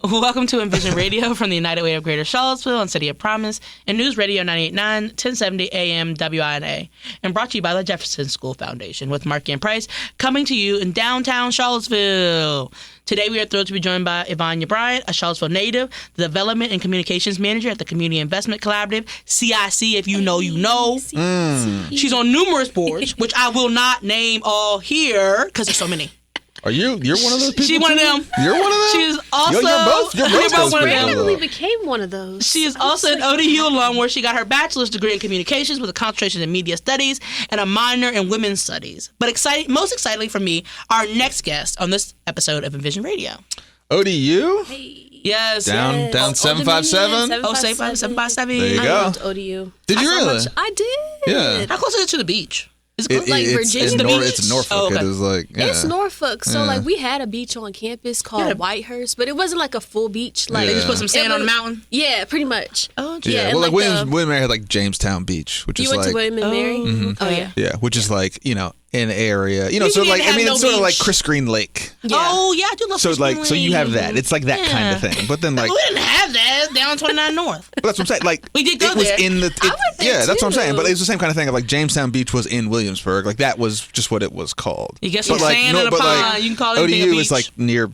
Welcome to Envision Radio from the United Way of Greater Charlottesville and City of Promise and News Radio 98.9, 1070 AM WINA, and brought to you by the Jefferson School Foundation with Mark and Price, coming to you in downtown Charlottesville. Today we are thrilled to be joined by Yvonnia Bryant, a Charlottesville native, the Development and Communications Manager at the Community Investment Collaborative, CIC, if you know, you know. She's on numerous boards, which I will not name all here because there's so many. You're one of those people? She's one of them. You're one of them? She is also... You're both one of them. Randomly became one of those. She is also an ODU alum where she got her bachelor's degree in communications with a concentration in media studies and a minor in women's studies. But most excitingly for me, our next guest on this episode of Envision Radio. ODU? Hey. Yes. Down 757? Oh, say 757. There you I go. loved ODU. Did you really? I did. Yeah. How close is it to the beach? Is it like Virginia it's Beach? It's Norfolk. Oh, okay. It is like, yeah. It's Norfolk. So, Yeah. like, we had a beach on campus called Whitehurst, but it wasn't like a full beach. Like, They just put some sand on the mountain? Yeah, pretty much. Oh, Yeah, and well, like like William Mary had like Jamestown Beach, which You is went like, to William and Mary? okay. Oh, yeah. yeah, which is like, an area, You so didn't like, have no it's sort of like beach. Chris Green Lake. Yeah. Oh, yeah, I do love So Chris like, so you have Green. that. It's like that kind of thing. But then like, We didn't have that down 29 North. but that's what I'm saying. Like, We did go it was there. in the. I went there yeah, that's what I'm saying. too. But it was the same kind of thing of like Jamestown Beach was in Williamsburg. Like that was just what it was called. You get But, some sand in a pond, you can call it a ODU beach. is like near.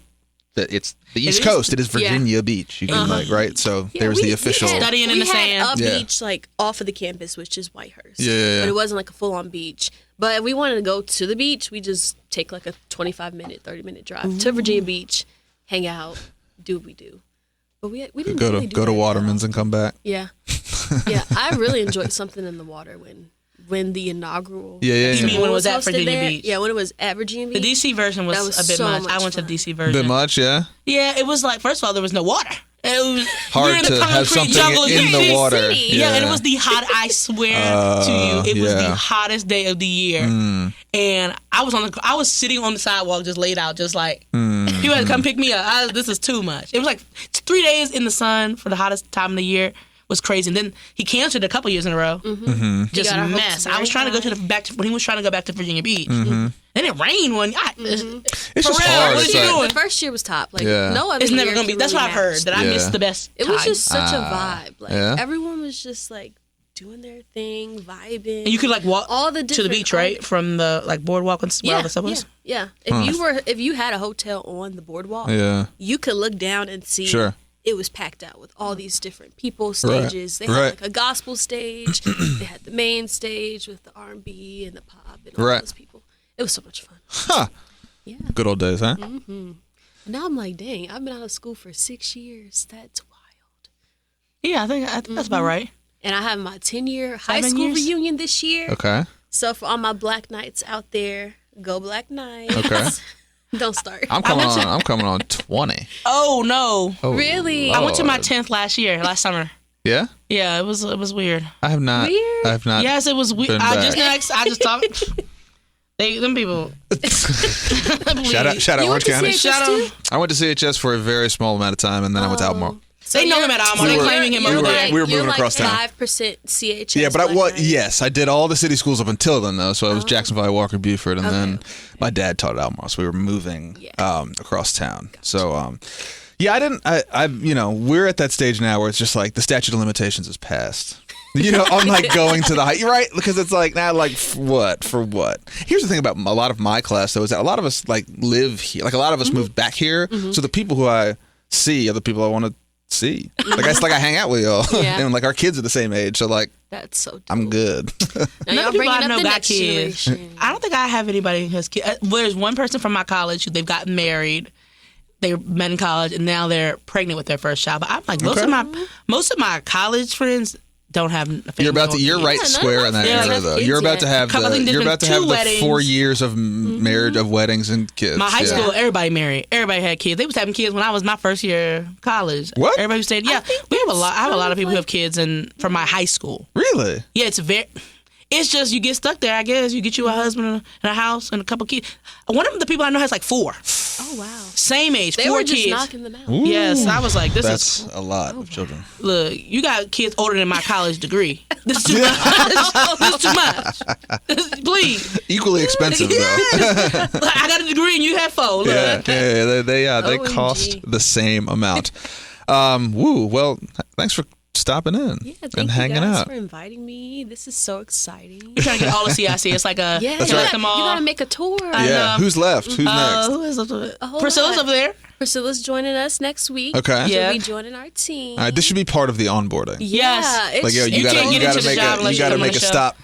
It's the East is? Coast. It is Yeah. Virginia Beach. You can like right. So Yeah, there's we- the official. We had, Studying in we the sand. had a Yeah. beach like off of the campus, which is Whitehurst. Yeah. But it wasn't like a full on beach. But if we wanted to go to the beach, we just take like a 25-minute, 30-minute drive to Virginia Beach, hang out, do what we do. But we didn't Go really to do go to that, Waterman's and come back. Yeah, yeah. I really enjoyed something in the water when the inaugural. Yeah. You mean when it was at hosted Virginia there. Beach? Yeah, when it was at Virginia The Beach. DC version was, That was a bit so much. much I went to fun. the DC version. Bit much, yeah. Yeah, it was like, first of all, there was no water. It was Hard we're in the to have concrete something jungle in the City. water. Yeah, and it was the hot. I swear to you, it was yeah. the hottest day of the year. And I was sitting on the sidewalk, just laid out, just like people had to come pick me up. This is too much. It was like 3 days in the sun for the hottest time of the year. Was crazy, and then he canceled a couple years in a row. Just got our hopes mess. I very was trying to go high. when he was trying to go back to Virginia Beach. And it rained one. It's For just real, hard. what It's you like- doing? The first year was top. Like Yeah. no other It's never year gonna be. can That's what really I've heard. match. That I Yeah. missed the best. It was time. just such a vibe. Like Yeah. everyone was just like doing their thing, vibing. And you could like walk all the to the different beach, right, from the like boardwalk and where all the stuff was. Yeah. If you had a hotel on the boardwalk, Yeah. you could look down and see. Sure. It was packed out with all these different people, stages. They had Right. like a gospel stage. They had the main stage with the R&B and the pop and all Right. those people. It was so much fun. Huh. Yeah. Good old days, huh? And now I'm like, dang, I've been out of school for 6 years. That's wild. Yeah, I think that's about right. And I have my 10-year high 7 school years? reunion this year. Okay. So for all my Black Knights out there, go Black Knights. Okay. Don't start. I'm coming on 20. Oh no, Oh, Really? I went to my Lord. 10th last summer. Yeah. Yeah, it was weird. I have not. Weird? I have not. Yes, it was weird. been I back. just talked. Them people. Shout out You Orange went to County. CHS Shout too? out. I went to CHS for a very small amount of time, and then I went to Albemarle. So They know you're- him at Albemarle. They We were- claiming him we over were- there. we were moving you're across town. 5% CHS. Yeah, but I Black Knight. yes, I did all the city schools up until then though. So I was Jacksonville, Walker, Buford, and then my dad taught at Albemarle, so we were moving across town. So yeah, we're at that stage now where it's just like the statute of limitations is passed. I'm like going to the high, right? Because it's like now, like for what? Here's the thing about a lot of my class though is that a lot of us like live here, like a lot of us moved back here. So the people who I see are the people I want to see. Like it's like I hang out with y'all, Yeah. and like our kids are the same age, so like That's so dope. I'm good. Now None y'all of the people bringing I up know the got next kids. generation. I don't think I have anybody who has kids. There's one person from my college who they've gotten married. They met in college and now they're pregnant with their first child. But I'm like most of my college friends don't have a family. You're right none square of in my that friends era have though. kids You're about yet. to have I think there's been the two weddings. 4 years of marriage of weddings and kids. My high Yeah. school, everybody married. Everybody had kids. They was having kids when I was my first year of college. What? Everybody was saying, yeah. We have a lot. I have a lot of people who have kids from my high school. Really? Yeah, it's just you get stuck there. I guess you get you a husband and a house and a couple kids. One of the people I know has like 4. Oh, wow. Same age, They 4 were just kids. knocking them out. Yes, I was like, this That's is. a lot of children. Look, you got kids older than my college degree. This is too much. This is too much. Please. Equally expensive, though. I got a degree and you have 4. Look. Yeah, they OMG. cost the same amount. Well, thanks for stopping in Yeah, and thank hanging you guys out. for inviting me. This is so exciting. We're trying to get all the CIC. It's like a. Yeah, That's you right. gotta, you gotta make a tour. Yeah, who's left? Who's next? Who is up there? whole Priscilla's lot. over there. Priscilla's joining us next week. Okay. Yeah. She'll be joining our team. All right, this should be part of the onboarding. Yes. It's, Like, yo, you You can't get gotta into the make job a unless you you gotta come on make the a show. stop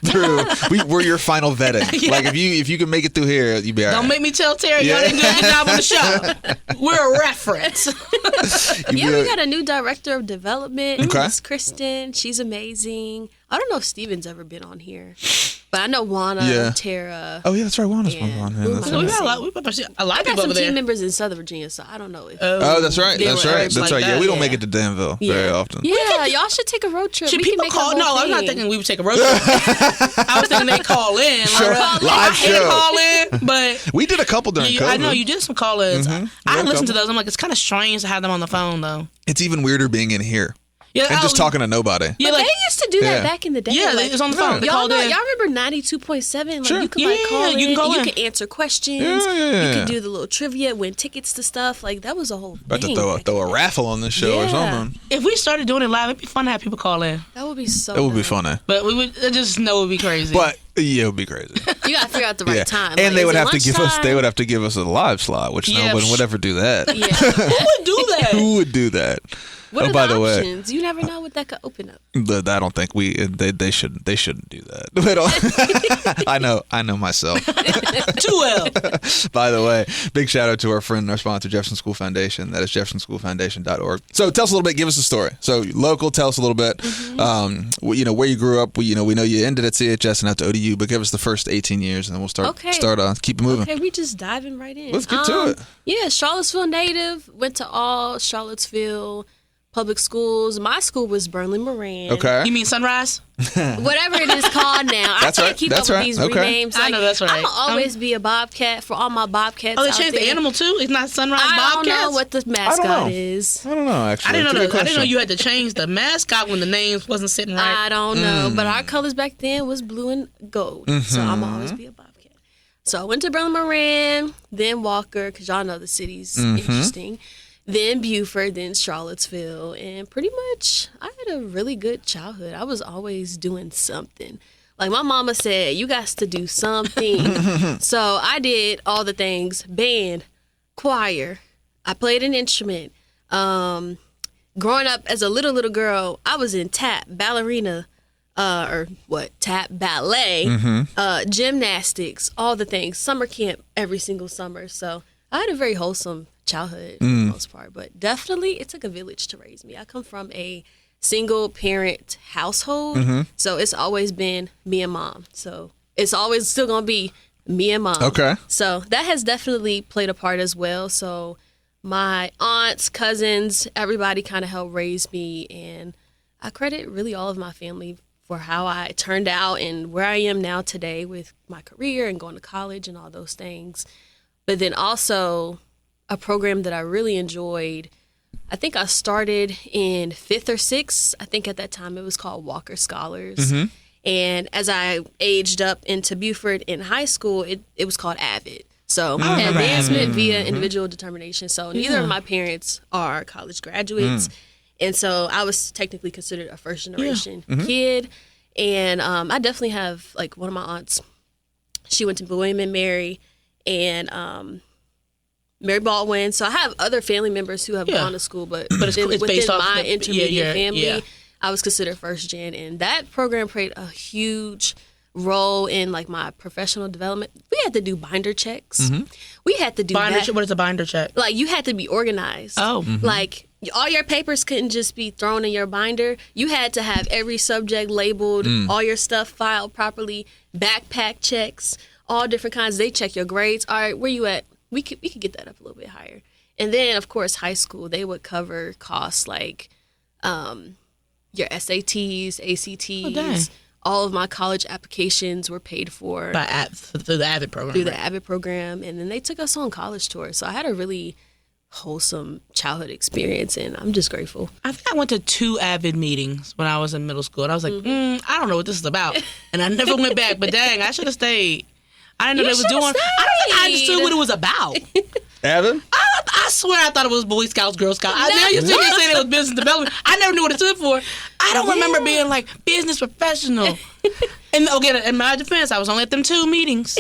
through. We're your final vetting. Like if you can make it through here, you be all right. Don't make me tell Terry y'all didn't do a good job on the show. We're a reference. You Yeah, be we like- got a new director of development. Okay. Miss Kristen. She's amazing. I don't know if Steven's ever been on here, but I know Juana, Yeah. Tara. Oh yeah, that's right. Juana's Yeah. on here. Ooh, That's my we right. got a lot. We got a lot I of got people some over there. team members in Southern Virginia, so I don't know if. Oh, that's right. There That's were right. areas That's like right. Yeah, that. we don't Yeah. make it to Danville very often. Yeah, y'all should take a road trip. Should We can people make a call? whole No, I'm not thing. thinking we would take a road trip. I was thinking they call in. Sure. Like, Live I hate show. call in, but We did a couple during COVID. I know you did some call-ins. I Yeah, listened to couple. those. I'm like, it's kind of strange to have them on the phone though. It's even weirder being in here Yeah, and just talking to nobody. Yeah, But like they used to do that Yeah. back in the day. yeah, like, it was on the phone. They y'all called know, in. y'all remember 92.7? Like Sure. you could like Yeah, call you in, can call you in. could answer questions. Yeah. You could do the little trivia, win tickets to stuff. Like that was a whole About to thing. throw a raffle on this show or Yeah. something. If we started doing it live, it'd be fun to have people call in. That would be so. It would be nice. funny. But we would I just know it would be crazy. But yeah, it would be crazy. You gotta figure out the right Yeah. time. And Like, they is would it have to give us lunchtime? they would have to give us a live slot, which Yeah. no one would ever do that. Yeah. who would do that? Who would do that? What are by the the way, options? You never know what that could open up. I don't think they shouldn't do that. They don't- I know myself. Too well. By the way, big shout out to our friend, our sponsor, Jefferson School Foundation. That is jeffersonschoolfoundation.org. So tell us a little bit. Give us a story. So local, tell us a little bit. Where you grew up. We know you ended at CHS and out to ODU, but give us the first 18 years, and then we'll start keep it moving. Okay, we just diving right in. Let's get to it. Yeah, Charlottesville native. Went to all Charlottesville public schools. My school was Burnley Moran. Okay. You mean Sunrise? Whatever it is called now. That's I can't right. keep That's up right. with these Okay. renames. I know that's right. I'm gonna always be a bobcat for all my bobcats. Oh, they out changed the there. animal too. It's not Sunrise I Bobcats. don't know what the know. mascot is. I don't know. Actually, I didn't know. Good I didn't know question. you had to change the mascot when the names wasn't sitting right. I don't know, Mm. but our colors back then was blue and gold, so Mm-hmm. I'm gonna always be a bobcat. So I went to Burnley Moran, then Walker, because y'all know the city's Mm-hmm. interesting. Then Beaufort, then Charlottesville, and pretty much I had a really good childhood. I was always doing something. Like my mama said, you got to do something. So I did all the things: band, choir. I played an instrument. Growing up as a little girl, I was in tap, ballerina, tap, ballet, gymnastics, all the things. Summer camp every single summer. So I had a very wholesome childhood for the most part. But definitely, it took a village to raise me. I come from a single parent household, so it's always been me and mom. So it's always still gonna be me and mom. Okay. So that has definitely played a part as well. So my aunts, cousins, everybody kind of helped raise me, and I credit really all of my family for how I turned out and where I am now today with my career and going to college and all those things. But then also a program that I really enjoyed. I think I started in 5th or 6th. I think at that time it was called Walker Scholars. And as I aged up into Beaufort in high school, it was called AVID. So advancement via individual determination. So neither of my parents are college graduates. And so I was technically considered a first generation kid. And I definitely have, like, one of my aunts, she went to William and Mary and Mary Baldwin. So I have other family members who have gone to school, but it's within based off my the- intermediate family, yeah. I was considered first gen. And that program played a huge role in, like, my professional development. We had to do binder checks. We had to do Binder. that. What is a binder check? Like, you had to be organized. Oh. Like, all your papers couldn't just be thrown in your binder. You had to have every subject labeled, all your stuff filed properly, backpack checks, all different kinds. They check your grades. All right, where you at? We could get that up a little bit higher. And then, of course, high school, they would cover costs like your SATs, ACTs, all of my college applications were paid for through the Avid program. Through the Avid program. And then they took us on college tours. So I had a really wholesome childhood experience, and I'm just grateful. I think I went to 2 Avid meetings when I was in middle school, and I was like, I don't know what this is about. And I never went back, but dang, I should have stayed. I didn't know they was doing. I don't think I understood what it was about. Evan? I swear I thought it was Boy Scouts, Girl Scouts. Now you're saying it was business development. I never knew what it stood for. I don't remember being like business professional. And okay, in my defense, I was only at them 2 meetings.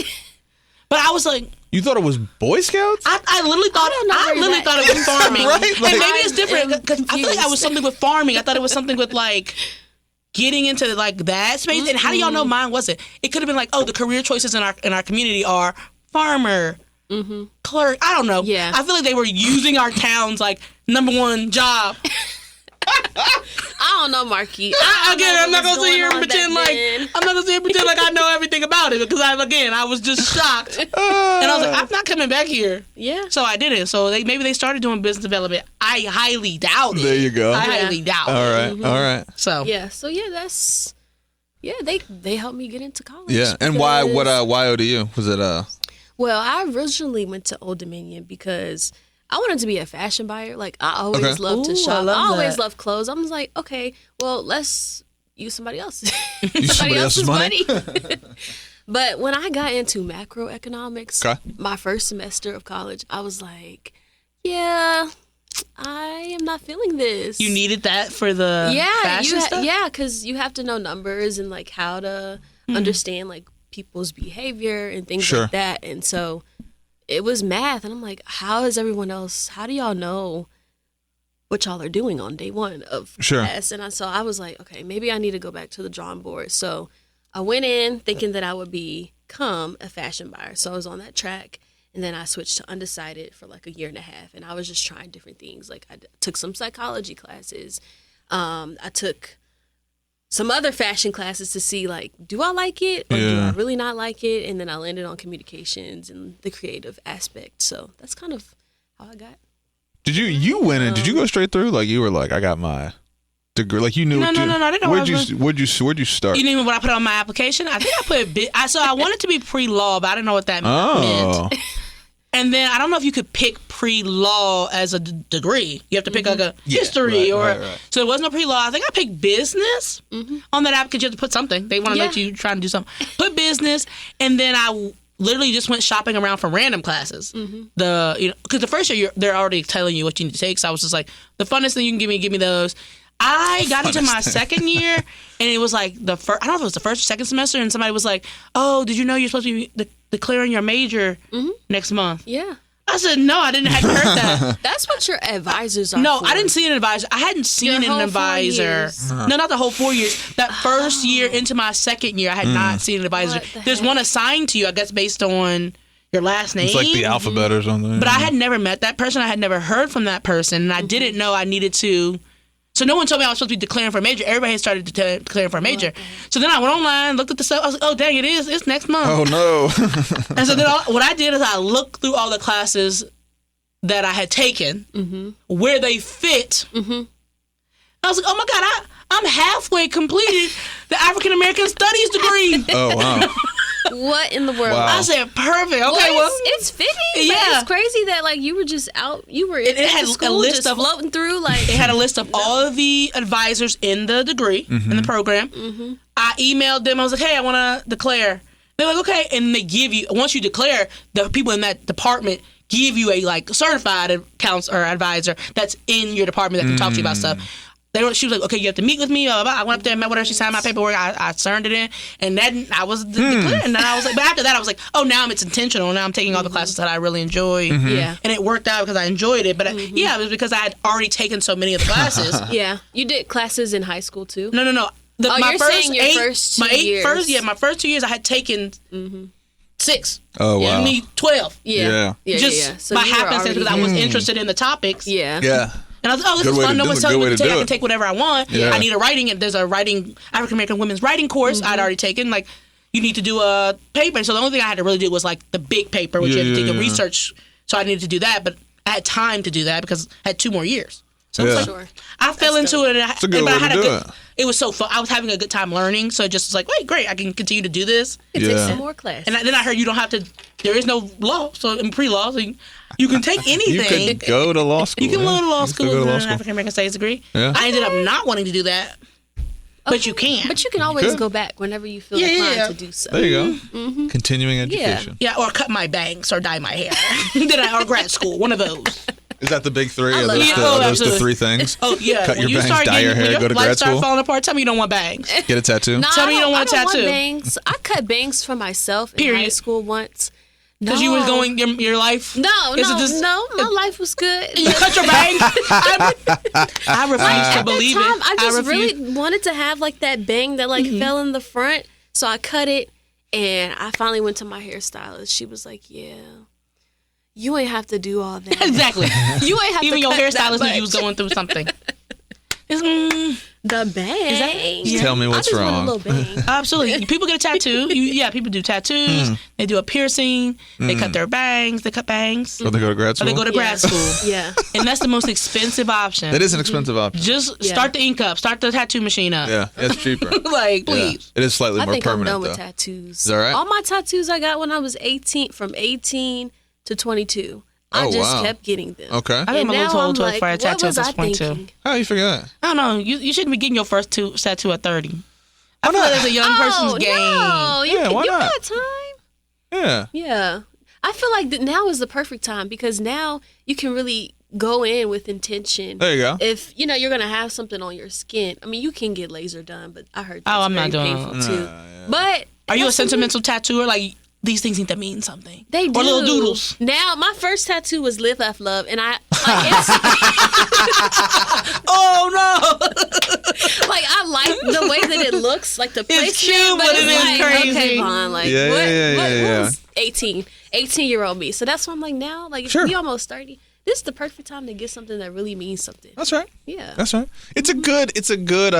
But I was like, you thought it was Boy Scouts? I literally thought it was farming. Right? Like, and maybe it's different because I feel like I was something with farming. I thought it was something with like getting into like that space. And how do y'all know mine wasn't? It could have been like, oh, the career choices in our community are farmer, clerk. I don't know. Yeah. I feel like they were using our town's like number 1 job. I don't know, Marquis. I'm not gonna sit here and pretend like I know everything about it because I was just shocked and I was like, I'm not coming back here. Yeah. So I didn't. So maybe they started doing business development. I highly doubt it. There you go. I highly doubt it. All right. So that's they helped me get into college. Yeah, and why ODU was it? Well, I originally went to Old Dominion because I wanted to be a fashion buyer. Like, I always loved to shop. I always loved clothes. I was like, okay, well, let's use somebody else. somebody else's money. But when I got into macroeconomics, my first semester of college, I was like, yeah, I am not feeling this. You needed that for the fashion stuff? Yeah, because you have to know numbers and, like, how to understand, like, people's behavior and things like that. And so it was math, and I'm like, how do y'all know what y'all are doing on day 1 of class? And so I was like, okay, maybe I need to go back to the drawing board. So I went in thinking that I would become a fashion buyer. So I was on that track, and then I switched to undecided for like a year and a half, and I was just trying different things. Like I took some psychology classes. I took some other fashion classes to see, like, do I like it or do I really not like it? And then I landed on communications and the creative aspect. So that's kind of how I got. Did you went in? Did you go straight through? Like, you were like, I got my degree. Like, you knew. No. I didn't know. Where'd you start? You knew what I put on my application? I think I put a bit. So I wanted to be pre-law, but I didn't know what that meant. And then I don't know if you could pick pre-law as a degree. You have to pick like a history right. So there was no pre-law. I think I picked business on that app because you have to put something. They want to let you try to do something. Put business, and then I literally just went shopping around for random classes. Because the first year they're already telling you what you need to take. So I was just like, the funnest thing you can give me those. I got into my second year, and it was like the first. I don't know if it was the first or second semester, and somebody was like, "Oh, did you know you're supposed to be declaring your major next month?" Yeah. I said, "No, I hadn't heard that." That's what your advisors are. No, for. I didn't see an advisor. I hadn't seen an advisor. No, not the whole 4 years. That first year into my second year, I had not seen an advisor. There's one assigned to you, I guess, based on your last name. It's like the alphabet or something. But I had never met that person. I had never heard from that person, and I didn't know I needed to. So no one told me I was supposed to be declaring for a major. Everybody had started declaring for a major. So then I went online, looked at the stuff. I was like, oh, dang, it's next month. Oh, no. And so then what I did is I looked through all the classes that I had taken, where they fit. I was like, oh, my God, I'm halfway completed the African American Studies degree. Oh, wow. What in the world? Wow. I said, perfect. Okay, well, it's fitting. Yeah, but it's crazy that like you were just out. You were it had school, a list just of floating through. Like it had a list of all of the advisors in the degree in the program. I emailed them. I was like, hey, I want to declare. They're like, okay, and they give you once you declare, the people in that department give you a like certified counselor or advisor that's in your department that can talk to you about stuff. She was like, okay, you have to meet with me. I went up there and met with her. She signed my paperwork. I turned it in. And then I was declared. And then I was like, but after that, I was like, oh, now it's intentional. Now I'm taking all the classes that I really enjoy. Yeah. And it worked out because I enjoyed it. But it was because I had already taken so many of the classes. Yeah. You did classes in high school too? No. My first 2 years. My first 2 years I had taken 6. Oh, wow. And me 12. Yeah. Just So by happenstance because I was interested in the topics. Yeah. And I was like, oh, this is fun. No one's telling me to take. I can take whatever I want. Yeah. I need a writing. And there's a African American women's writing course I'd already taken. Like, you need to do a paper. So the only thing I had to really do was like the big paper, which you had to do the research. So I needed to do that. But I had time to do that because I had 2 more years. So it's like, Sure. I fell into it, It's a good way to do it. It was so fun. I was having a good time learning, so it just was like, wait, great, I can continue to do this. Take Yeah. some more class. And then I heard you don't have to. There is no law, so in pre-law, so you can take anything. You could go to law school. You can go to law You could school go to and law an school. African American Studies degree. Yeah. I ended up not wanting to do that, but you can. But you can always could. go back whenever you feel Yeah, inclined yeah. to do so. There you go. Continuing education. Yeah, or cut my bangs or dye my hair. Or grad school, one of those. Is that the big three? Are love those, that. the, Oh, are those the absolutely. three things? Oh yeah. Cut When your you bangs, start dye your getting- hair, when go to life grad start school? falling apart, tell me you don't want bangs. Get a tattoo? No, Tell me you don't want a I don't tattoo. want bangs. I cut bangs for myself in Period. high school once. Because you was going your life. No, Is it just- no. My life was good. You cut your bangs. I refuse to At believe that time, it. I just refuse. really wanted to have like that bang that like fell in the front, so I cut it. And I finally went to my hairstylist. She was like, "Yeah, you ain't have to do all that. Exactly. You ain't have Even to your cut hairstylist that knew you was much." going through something. The bang. Yeah. Tell me what's I just wrong. Want a little bang. Absolutely. People get a tattoo. People do tattoos. They do a piercing. They cut their bangs. They cut bangs. Or they go to grad Or school? they go to grad school. Yeah. And that's the most expensive option. That is an expensive option. Just Yeah. start the ink up. Start the tattoo machine up. Yeah, it's cheaper. Like, Yeah. please. It is slightly I more think I'm permanent, done with though. tattoos. Is that right? All my tattoos I got when I was 18, from 18 to 22. I Oh, just wow. kept getting them. Okay. I think And I'm a little now too old I'm to like, aspire to what tattoo at was this I point, thinking? too. How you figure that? I don't know. You shouldn't be getting your first tattoo at 30. I feel like that's a young person's game. No, Yeah, why you not? got time. Yeah. Yeah. I feel like that now is the perfect time because now you can really go in with intention. There you go. If you know you're gonna have something on your skin, I mean you can get laser done, but I heard Oh, that's I'm very not doing painful that. too. But Are you a that's something- sentimental tattooer? Like, these things need to mean something. They do. Or little doodles. Now my first tattoo was Live Laugh Love, and I like, Oh, no. like I like the way that it looks, like the placement, cute, but it is like, crazy. Okay, Vaughn, like Yeah, what? yeah, what yeah. was 18-year-old me? So that's why I'm like now, like if Sure. we almost 30, this is the perfect time to get something that really means something. That's right. Yeah. That's right. It's a good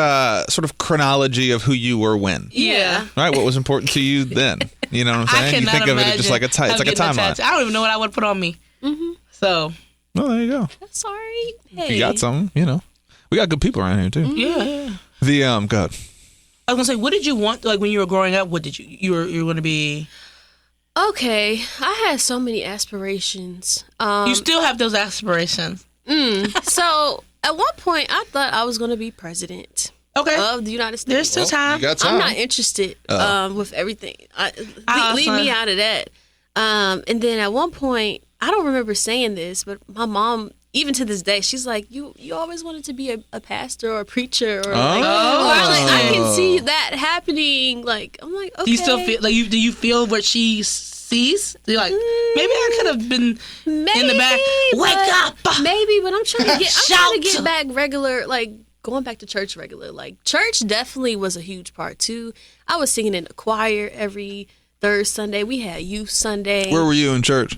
sort of chronology of who you were when. Yeah. Right? What was important to you then? You know what I'm I saying? You cannot think of imagine. it just like it's like a getting timeline. tattoo. I don't even know what I would put on me. So, Well, there you go. That's all right. Hey. If you got something, we got good people around here too. yeah. The go ahead. I was going to say, what did you want, like, when you were growing up? What did you were going to be... Okay, I had so many aspirations. You still have those aspirations. So at one point, I thought I was going to be president Okay. of the United States. There's still time. You got time. I'm not interested with everything. Leave also- me out of that. And then at one point, I don't remember saying this, but my mom, even to this day, she's like, "You always wanted to be a pastor or a preacher, or like I can see that happening." Like I'm like, okay. Do you still feel like do you feel what she sees? You're like, maybe I could have been in the back. Wake up! Maybe, but I'm trying to Shout. get back regular, like going back to church regular. Like church definitely was a huge part too. I was singing in the choir every third Sunday. We had youth Sunday. Where were you in church?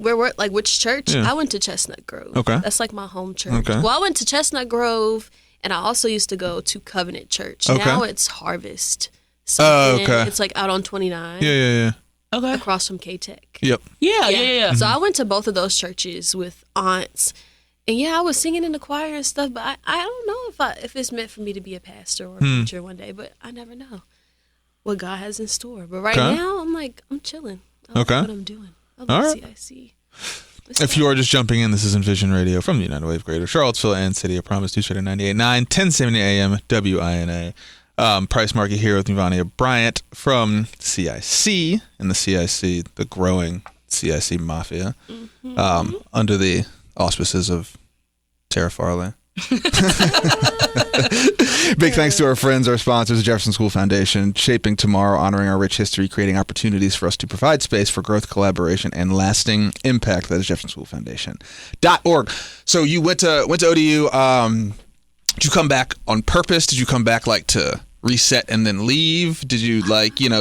Like which church? Yeah. I went to Chestnut Grove. Okay. That's like my home church. Okay. Well, I went to Chestnut Grove, and I also used to go to Covenant Church. Okay. Now it's Harvest. Oh, something. okay. It's like out on 29. Yeah. Okay. Across from K-Tech. Yep. Yeah. So I went to both of those churches with aunts. And yeah, I was singing in the choir and stuff, but I don't know if it's meant for me to be a pastor or a preacher one day, but I never know what God has in store. But right Okay. now, I'm chilling. I like Okay. what I'm doing. I All like right. CIC. If you are just jumping in, this is Envision Radio from the United Way of Greater Charlottesville and City of Promise, 298.9, 1070 AM, WINA. Price Market here with Yvonnia Bryant from CIC, and the CIC, the growing CIC Mafia, under the auspices of Tara Farley. Big thanks to our friends, our sponsors, the Jefferson School Foundation, shaping tomorrow, honoring our rich history, creating opportunities for us to provide space for growth, collaboration, and lasting impact. That is Jefferson School Foundation.org. So you went to ODU. Did you come back on purpose? Did you come back like to reset and then leave? Did you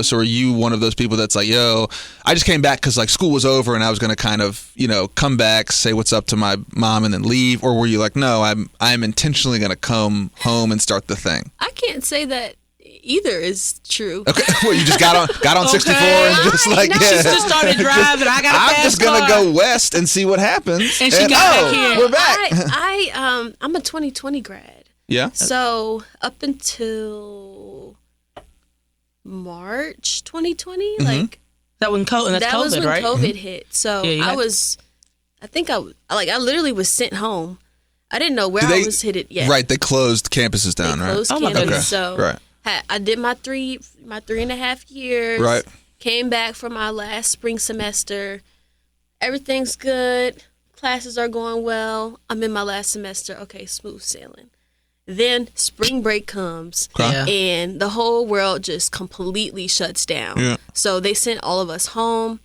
so are you one of those people that's like, yo, I just came back because like school was over and I was going to kind of, come back, say what's up to my mom and then leave? Or were you like, no, I'm intentionally going to come home and start the thing? I can't say that either is true. Okay, well, you just got on 64 and just like No. She yeah. just started driving. I got a I'm fast just gonna car. go west and see what happens. And she got back here. We're back. I'm a 2020 grad. Yeah. So up until March 2020, Mm-hmm. like That when COVID, that's that COVID, was when right? COVID hit. So Yeah, you had- I literally was sent home. I didn't know where I was headed yet. Right, they closed campuses down, They right? closed Oh my campus. goodness. So Right. I did my 3.5 years. Right. Came back for my last spring semester. Everything's good. Classes are going well. I'm in my last semester. Okay, smooth sailing. Then spring break comes, Yeah. and the whole world just completely shuts down. Yeah. So they sent all of us home,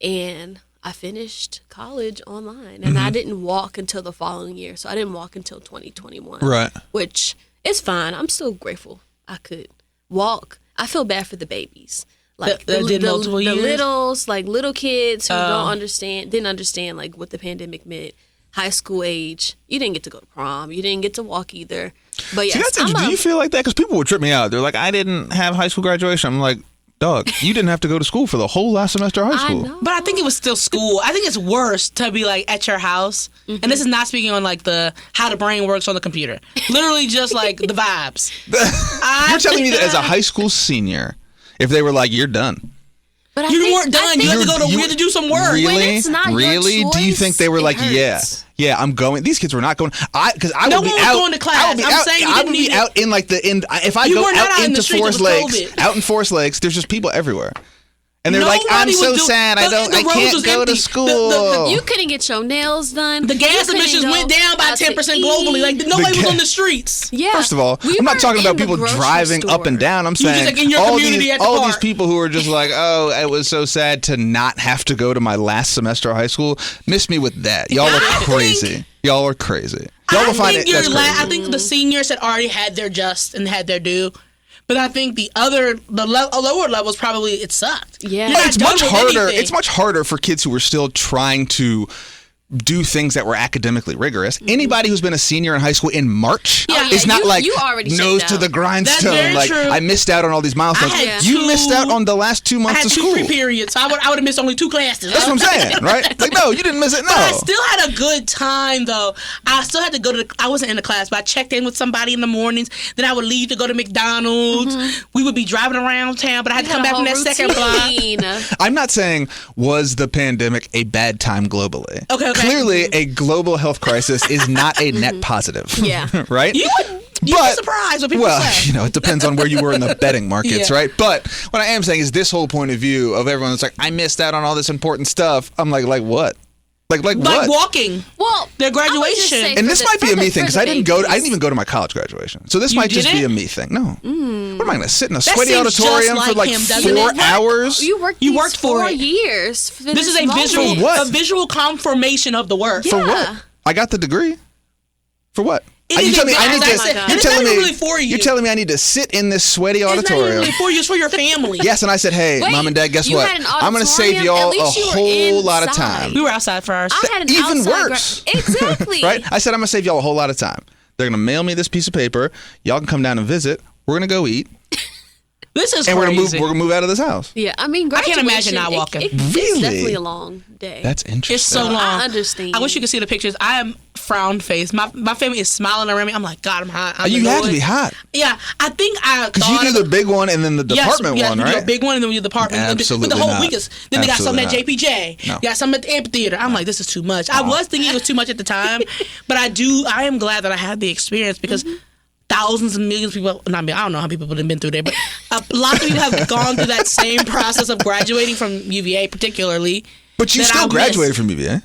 and I finished college online. And I didn't walk until the following year. So I didn't walk until 2021. Right. Which is fine. I'm still grateful I could walk. I feel bad for the babies. Like That did multiple years? The littles, like little kids who didn't understand like what the pandemic meant. High school age, you didn't get to go to prom. You didn't get to walk either. But See, yes, that's interesting. Do you feel like that? Because people would trip me out. They're like, I didn't have high school graduation. I'm like, dog, you didn't have to go to school for the whole last semester of high I school. know. But I think it was still school. I think it's worse to be like at your house. And this is not speaking on like the how the brain works on the computer. Literally just like the vibes. You're telling me that as a high school senior, if they were like, you're done. But I You think- weren't I done. think- You had to go to. We had to do some work. Really? When it's not your really? Do you choice, think they were it like, hurts. yeah, I'm going? These kids were not going. Because I No would be one was out. going to class. I would be I'm out. saying you I didn't would be need it. out in like the in. If I You go were not out out in into the streets, it Forest was Lakes, COVID. out in Forest Lakes, there's just people everywhere. And they're like, I'm Nobody so was sad. I the roads can't was go to empty. school. You couldn't get your nails done. The gas You couldn't emissions go went down by out to 10% globally. Like nobody was ga- on the streets. Yeah. First of all, We I'm not weren't talking about in the people grocery driving up and store. down. I'm You were just, saying like, in your all community these at the all these park. people who are just like, oh, it was so sad to not have to go to my last semester of high school. Miss me with that. Y'all are crazy. Y'all are crazy. Y'all will find it. That's crazy. I think the seniors had already had their just and had their due. But I think the lower levels probably it sucked. Yeah. You're No, not It's done much with harder. anything. It's much harder for kids who are still trying to do things that were academically rigorous. Anybody who's been a senior in high school in March Yeah. is not you- like you already nose checked to out. the grindstone. That's very Like true. I missed out on all these milestones. I had You two- missed out on the last 2 I months had of 2 school. free periods, so I would have missed only 2 classes. That's what I'm saying, right? Like, no, you didn't miss it. No. But I still had a good time though. I still had to go to. I wasn't in the class, but I checked in with somebody in the mornings. Then I would leave to go to McDonald's. We would be driving around town, but I had to come back from that second block. I'm not saying was the pandemic a bad time globally. Okay. Clearly, a global health crisis is not a net positive. Yeah. Right? You'd be surprised what people say. You know, it depends on where you were in the betting markets, Yeah. right? But what I am saying is this whole point of view of everyone that's like, I missed out on all this important stuff. I'm like what? Like Like what? walking. Well, Their I would just graduation. say And for this the- might be for a me the- thing for because the I didn't babies. even go to my college graduation. So this You might just be didn't? a me thing. No. What am I going to sit in a That sweaty seems just auditorium like for like him, doesn't 4 it? hours? You worked. You these worked for 4 it. years. For This is a moment. visual, For what? a visual confirmation of the work. For Yeah. what? I got the degree. For what? It You is tell me I exactly- need as I to. said, and You're it's telling not me. even really for you. You're telling me I need to sit in this sweaty It's not even auditorium. really for you. It's for your family. Yes, and I said, hey, Wait, mom and dad, guess you what? had an I'm going to save auditorium? y'all At least a you were whole lot of inside. time. We were outside for ours. I had an Even outside worse. Exactly. Right? I said, I'm going to save y'all a whole lot of time. They're going to mail me this piece of paper. Y'all can come down and visit. We're going to go eat. This is And crazy. we're gonna move out of this house. Yeah, I mean, I can't imagine graduation, not walking. It's Really? definitely a long day. That's interesting. It's so long. I understand. I wish you could see the pictures. I am frown faced. My family is smiling around me. I'm like, God, I'm hot. I'm You had to annoyed. be hot. Yeah, I think I Because thought you do the big one and then the department yes, one, we do right? a big one and then we do the department. Absolutely But the whole not. week is. Then they got something at Absolutely JPJ. No. Got something at the amphitheater. I'm like, this is too much. I was thinking it was too much at the time, but I am glad that I had the experience because. Thousands and millions of people. I mean, I don't know how many people have been through there, but a lot of people have gone through that same process of graduating from UVA, particularly. But you that still I graduated missed. from UVA.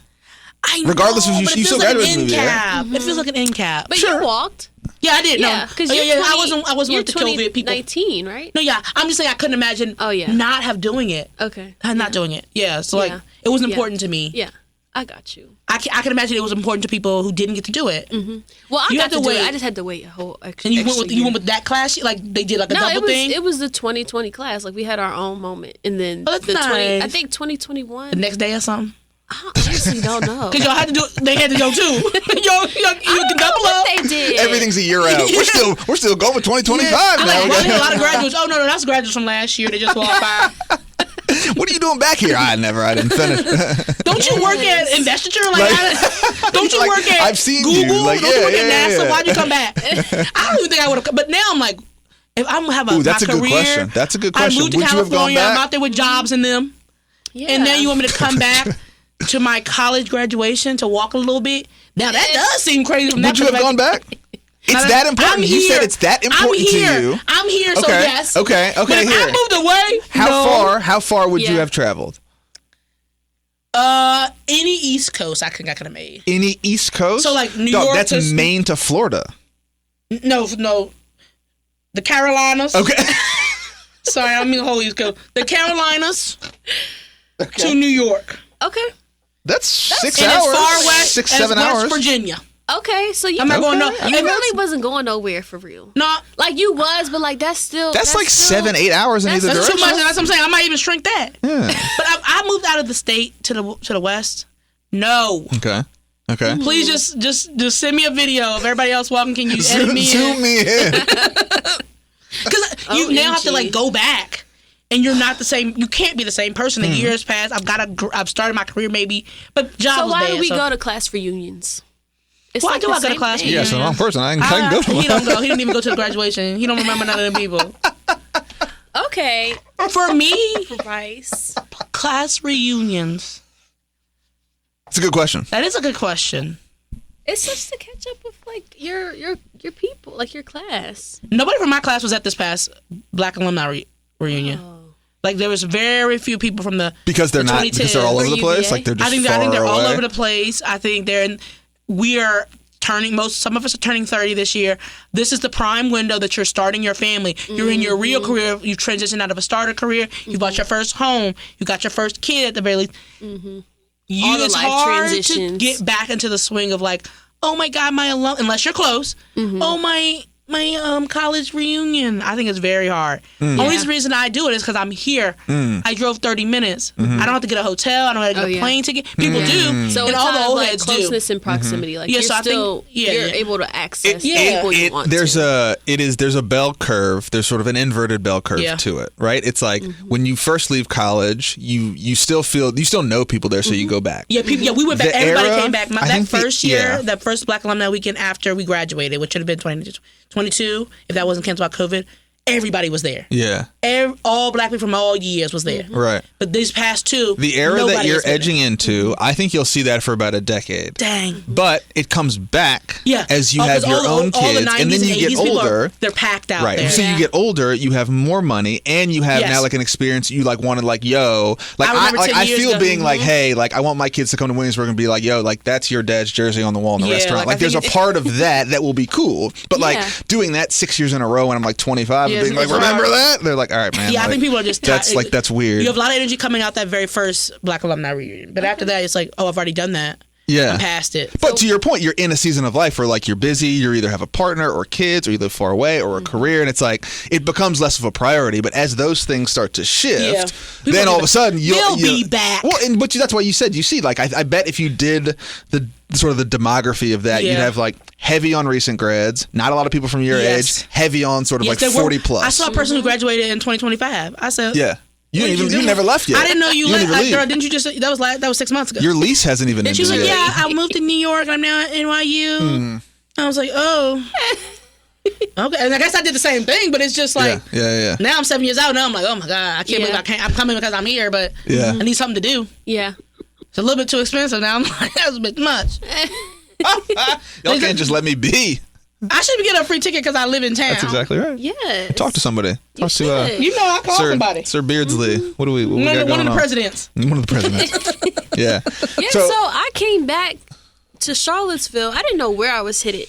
I Regardless know, of you- but it you feels still like an graduated from end UVA. cap. It feels like an end cap. But you walked. Yeah, I did. Yeah, No, because I wasn't. I wasn't you're with the COVID people. 2019, right? No, yeah, I'm just saying I couldn't imagine. Oh, yeah. Not have doing it. Okay. Not doing it. Yeah. So like, Yeah. it was Yeah. important to me. Yeah, I got you. I can imagine it was important to people who didn't get to do it. Well, I You got had to to do wait. it. I just had to wait a whole extra. And you went with year. that class. Like they did like a No, double thing. it was the 2020 class. Like we had our own moment, and then Oh, that's the 20. nice. I think 2021. the next day or something. I honestly don't know. Cause y'all had to do. They had to go too. you can double up. What they did. Every everything's a year out. We're still going with 2025 now. Like, a lot of graduates. Oh no, that's graduates from last year. They just walked by. What are you doing back here? I didn't finish. Don't you work at Investiture? Don't you work at I've seen Google? You. Like, don't you work at NASA? Why'd you come back? I don't even think I would have. But now I'm like, if I'm gonna have that's my a career, good question. That's a good question. I moved to Would California. You have gone back? I'm out there with jobs in them. Yeah. And now you want me to come back to my college graduation to walk a little bit? Now that does seem crazy. From Would you have gone back? It's that important. You said it's that important to you. I'm here, so yes. Okay. But if here. I moved away, How far would you have traveled? Any East Coast, I could have made. Any East Coast? So like New York. That's Maine to Florida. No, the Carolinas. Okay. Sorry, I mean the whole East Coast. The Carolinas to New York. Okay. That's 6 and hours. as far west 6, as 7 hours. West Virginia. Okay, so you I'm not going no. You really wasn't going nowhere for real. No, like you was, but like that's like 7, 8 hours in either that's direction. too much. That's what I'm saying. I might even shrink that. Yeah. But I moved out of the state to the west. No. Okay. Please just send me a video of everybody else walking. Can you edit me in? Zoom me in. Because you now have to like go back. And you're not the same. You can't be the same person. The years pass. I've started my career maybe, but job so was why bad. do we go to class reunions? It's Why like do I go to class Yeah, so the wrong person. I can go to He don't go. He didn't even go to the graduation. He don't remember none of them people. Okay. For me, Rice. class reunions. It's a good question. That is a good question. It's just to catch up with like your people, like your class. Nobody from my class was at this past Black alumni reunion. Oh. Like there was very few people from the Because they're not. Because they're all over the place. Like they're just I think far they're all away. over the place. I think we are turning. Some of us are turning 30 this year. This is the prime window that you're starting your family. You're in your real career. You transition out of a starter career. You bought your first home. You got your first kid at the very least. It's life hard transitions. to get back into the swing of like, oh my God, my unless you're close. Oh my college reunion. I think it's very hard. Only reason I do it is because I'm here. I drove 30 minutes. I don't have to get a hotel. I don't have to get a plane ticket. People do. So and it's all the kind of old like heads closeness do. and proximity. Like Yeah, you're so I still think- you're yeah. able to access Yeah. people you want there's to. there's a bell curve. There's sort of an inverted bell curve Yeah. to it, right? It's like when you first leave college, you still know people there, so you go back. Yeah, people. Yeah, we went back. The Everybody era, came back. I That think first year, that first Black alumni weekend after we graduated, which should have been 2022, if that wasn't canceled by COVID, everybody was there. Yeah. All Black people from all years was there. Right. But these past two, The era that nobody you're has been edging there. into, I think you'll see that for about a decade. Dang. But it comes back as you have 'cause your all own the kids, 90s and then you 80s get people older. they're packed out Right. there. So you get older, you have more money, and you have now like an experience you like wanted, like, yo, like I remember 10 I years feel ago. being like, hey, like I want my kids to come to Williamsburg and be like, yo, like that's your dad's jersey on the wall in the Yeah, restaurant. like, Like I there's a think part of that will be cool. But Yeah. like doing that 6 years in a row when I'm like 25 Yeah, and being like, it's remember hard. that? They're like, all right, man. Yeah, I like, think people are just that's like that's weird. You have a lot of energy coming out that very first Black alumni reunion, but after that, it's like, oh, I've already done that. Yeah. I'm past it. But to your point, you're in a season of life where like you're busy, you either have a partner or kids, or you live far away, or a career, and it's like it becomes less of a priority. But as those things start to shift, People then will all be of a sudden They'll you'll be back. Well, but that's why you said you see. Like I bet if you did the sort of the demography of that, you'd Yeah. have like heavy on recent grads, not a lot of people from your Yes. age, heavy on sort of Yes, like there were- 40 plus. I saw a person who graduated in 2025. I said, Yeah. You What didn't did even you you do? never left yet. I didn't know you left. didn't even Like, leave. girl, didn't you just? That was 6 months ago. Your lease hasn't even And she was ended like, yet. yeah, I moved to New York. And I'm now at NYU. I was like, oh. Okay. And I guess I did the same thing, but it's just like, yeah. now I'm 7 years out. Now I'm like, oh my God, I can't believe I'm coming because I'm here, but Yeah. I need something to do. Yeah. It's a little bit too expensive now. I'm like, that's a bit much. Y'all can't just let me be. I should be getting a free ticket because I live in town. That's exactly right. Yes. Talk to somebody. Talk to should. You know, I call somebody. Sir Beardsley. What do we got One going of the on? presidents. One of the presidents. Yeah. Yeah, so I came back to Charlottesville. I didn't know where I was headed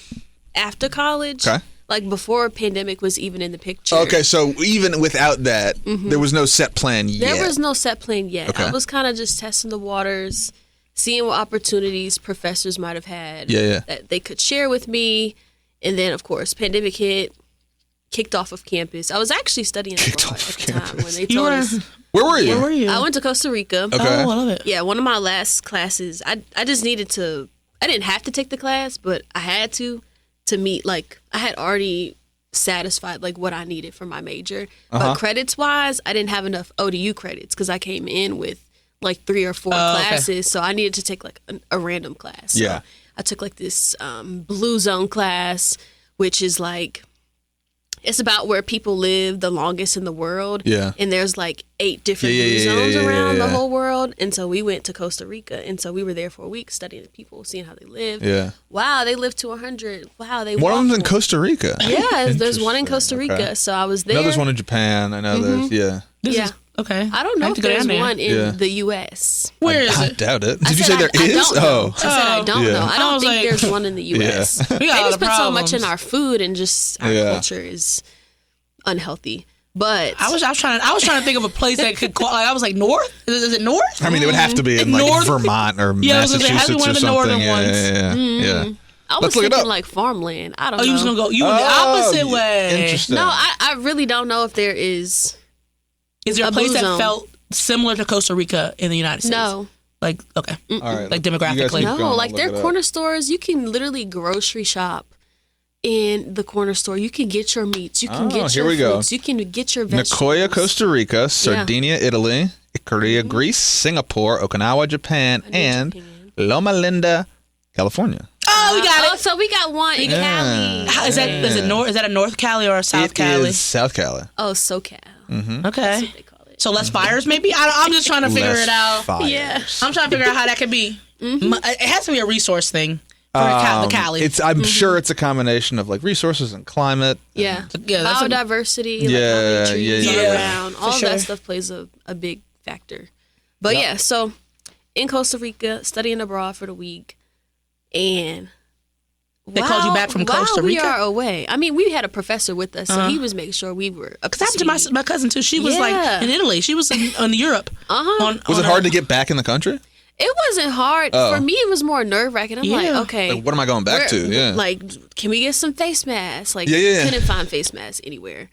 after college. Okay. Like before pandemic was even in the picture. Okay, so even without that, there was no set plan yet. There was no set plan yet. Okay. I was kind of just testing the waters, seeing what opportunities professors might have had that they could share with me. And then, of course, pandemic hit, kicked off of campus. I was actually studying abroad at the time when they told us. Where were you? Where were you? I went to Costa Rica. Okay. Oh, I love it. Yeah, one of my last classes. I just needed to. I didn't have to take the class, but I had to to meet, like, I had already satisfied like what I needed for my major. But credits wise, I didn't have enough ODU credits because I came in with like 3 or 4 classes. So I needed to take like a random class. So I took like this Blue Zone class, which is like, it's about where people live the longest in the world. Yeah. And there's like 8 different blue zones around the whole world. And so we went to Costa Rica. And so we were there for a week studying the people, seeing how they live. Yeah. Wow, they live to 100. Wow, they One of them's in Costa Rica. Yeah, there's one in Costa Rica. Okay. So I was there. I know there's one in Japan. I know there's, Okay. I don't know if there's one in the U.S. Where is it? I doubt it. Did you say there is? I said I don't know. I don't think there's one in the U.S. We they just put so much in our food, and just our culture is unhealthy. But I was trying to think of a place that could call. I was like, north? Is it north? I mean, it would have to be in like Vermont or Massachusetts it has to be one of the northern ones. Yeah. I was thinking like farmland. I don't know. You was gonna go the opposite way. Interesting. No, I really don't know if there is. Is there a place that felt similar to Costa Rica in the United States? No. Like, okay. All right. Like demographically. No, like their corner stores, you can literally grocery shop in the corner store. You can get your meats. You can get your fruits. You can get your vegetables. Nicoya, Costa Rica, Sardinia, Italy, Ikaria, Greece, Singapore, Okinawa, Japan, and Loma Linda, California. Oh, we got it. So we got one in Cali. Is that a North Cali or a South Cali? It is South Cali. Oh, SoCal. Mm-hmm. Okay. That's what they call it. So less fires, maybe? I'm just trying to figure it out. Fires. Yeah. I'm trying to figure out how that could be. It has to be a resource thing for the Cali. I'm sure it's a combination of like resources and climate. Yeah. Biodiversity, like how many trees are around. All of that stuff plays a big factor. But so in Costa Rica, studying abroad for the week, and they called you back from Costa Rica? We are away. I mean, we had a professor with us, so he was making sure we were up to Because that happened to my cousin, too. She was like in Italy. She was in Europe. Was it hard to get back in the country? It wasn't hard. For me, it was more nerve-wracking. I'm like, okay. Like, what am I going back to? Yeah. Like, can we get some face masks? Like, couldn't find face masks anywhere.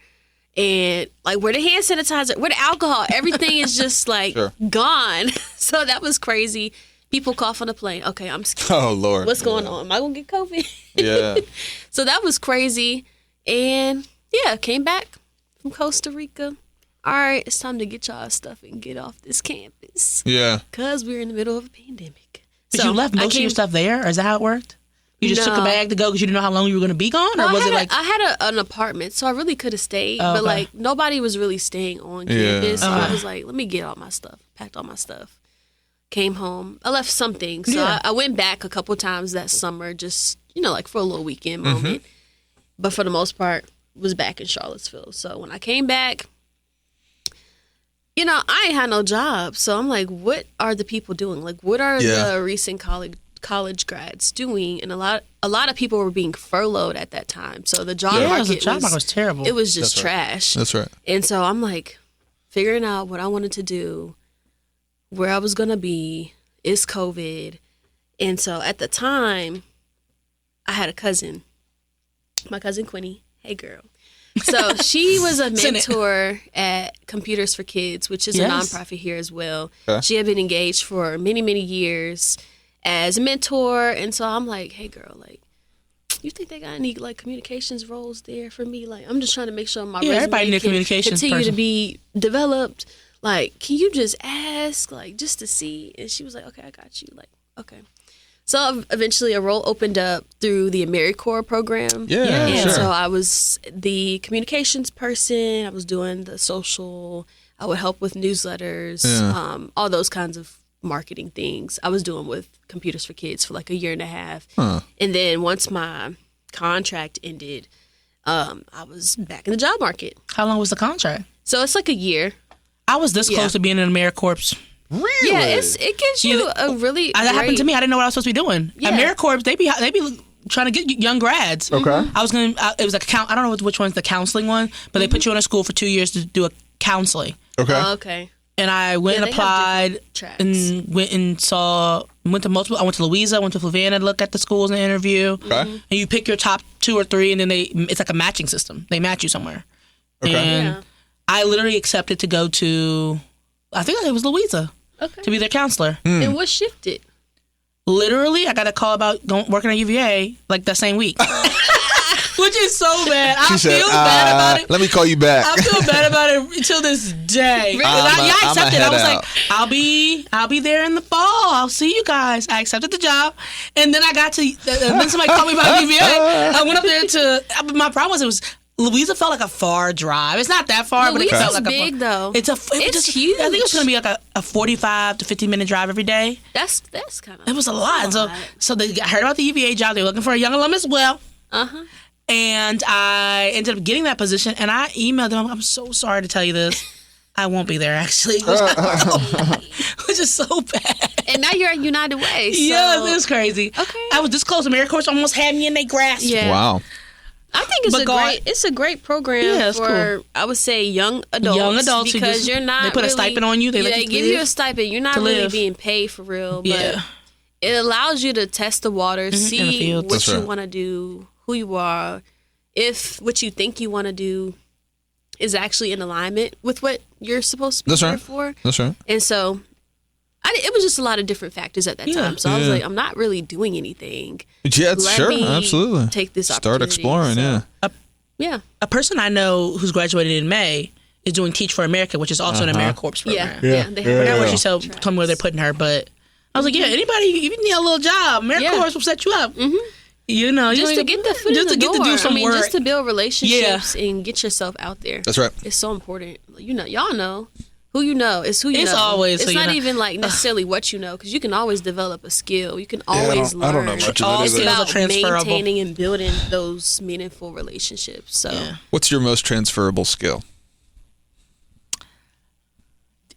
And, like, where the hand sanitizer, where the alcohol, everything is just, like, gone. So that was crazy. People cough on the plane. Okay, I'm scared. Oh, Lord. What's going on? Am I going to get COVID? Yeah. So that was crazy. And, came back from Costa Rica. All right, it's time to get y'all stuff and get off this campus. Yeah. Because we're in the middle of a pandemic. But you left most of your stuff there? Or is that how it worked? You just took a bag to go because you didn't know how long you were going to be gone? Or was it like... I had an apartment, so I really could have stayed. But, like, nobody was really staying on campus. So I was like, let me get all my stuff. Packed all my stuff. Came home. I left some things. So I went back a couple times that summer just, like for a little weekend moment. But for the most part, was back in Charlottesville. So when I came back, I ain't had no job. So I'm like, what are the people doing? Like, what are the recent college grads doing? And a lot of people were being furloughed at that time. So the job market was terrible. It was just trash. That's right. And so I'm like figuring out what I wanted to do, where I was going to be. Is COVID. And so at the time, I had a cousin, my cousin Quinny. Hey, girl. So she was a mentor at Computers for Kids, which is a nonprofit here as well. Okay. She had been engaged for many, many years as a mentor. And so I'm like, hey, girl, like, you think they got any like communications roles there for me? Like, I'm just trying to make sure my resume can continue to be developed. Like, can you just ask, like, just to see? And she was like, okay, I got you. Like, okay. So eventually a role opened up through the AmeriCorps program. And so I was the communications person. I was doing the social. I would help with newsletters, all those kinds of marketing things. I was doing with Computers for Kids for like a year and a half. And then once my contract ended, I was back in the job market. How long was the contract? So it's like a year. I was this close to being in AmeriCorps. Really? Yeah, it gives you a really that happened to me. I didn't know what I was supposed to be doing. Yeah. AmeriCorps, they be trying to get young grads. Okay. I was going to, it was a I don't know which one's the counseling one, but they put you in a school for 2 years to do a counseling. Okay. Okay. And I went and applied and went to multiple. I went to Louisa, went to Flavanna to look at the schools and interview. Okay. And you pick your top 2 or 3, and then it's like a matching system. They match you somewhere. Okay. And I literally accepted to go to, I think it was Louisa, to be their counselor. And what shifted? Literally, I got a call about working at UVA like that same week. which is so bad. I She said, feel bad about it. Let me call you back. I feel bad about it until this day. I accepted. I was like, I'll be there in the fall. I'll see you guys. I accepted the job, and then I got to. Then somebody called me about UVA. I went up there to. My problem was it was. Louisa felt like a far drive. It's not that far, but it felt like big, a though. It's huge. I think it was going to be like a 45 to 50-minute drive every day. That's kind of. It was a lot. And so I heard about the UVA job. They were looking for a young alum as well. And I ended up getting that position. And I emailed them. I'm so sorry to tell you this. I won't be there actually, which is so bad. And now you're at United Way. So. Yeah, it's crazy. Okay. I was this close. AmeriCorps almost had me in their grasp. Yeah. Wow. I think it's a great program for cool. I would say young adults because you're not they put a stipend on you. They give you a stipend. You're not really being paid for real, but it allows you to test the water, see what you want to do, who you are, if what you think you want to do is actually in alignment with what you're supposed to be there for. That's right. And so it was just a lot of different factors at that time. So I was like, I'm not really doing anything. Yeah, sure, absolutely. Take this Start exploring, A person I know who's graduated in May is doing Teach for America, which is also an AmeriCorps program. They have I what she told me where they're putting her, but I was like, anybody, if you need a little job, AmeriCorps will set you up. You know, just to get the foot in the door. To do some work. Just to build relationships and get yourself out there. That's right. It's so important. Y'all know. Who you know is who you know. It's always it's not even like necessarily what you know, because you can always develop a skill. You can always learn. I don't know much all about skills are transferable. Maintaining and building those meaningful relationships. So, what's your most transferable skill?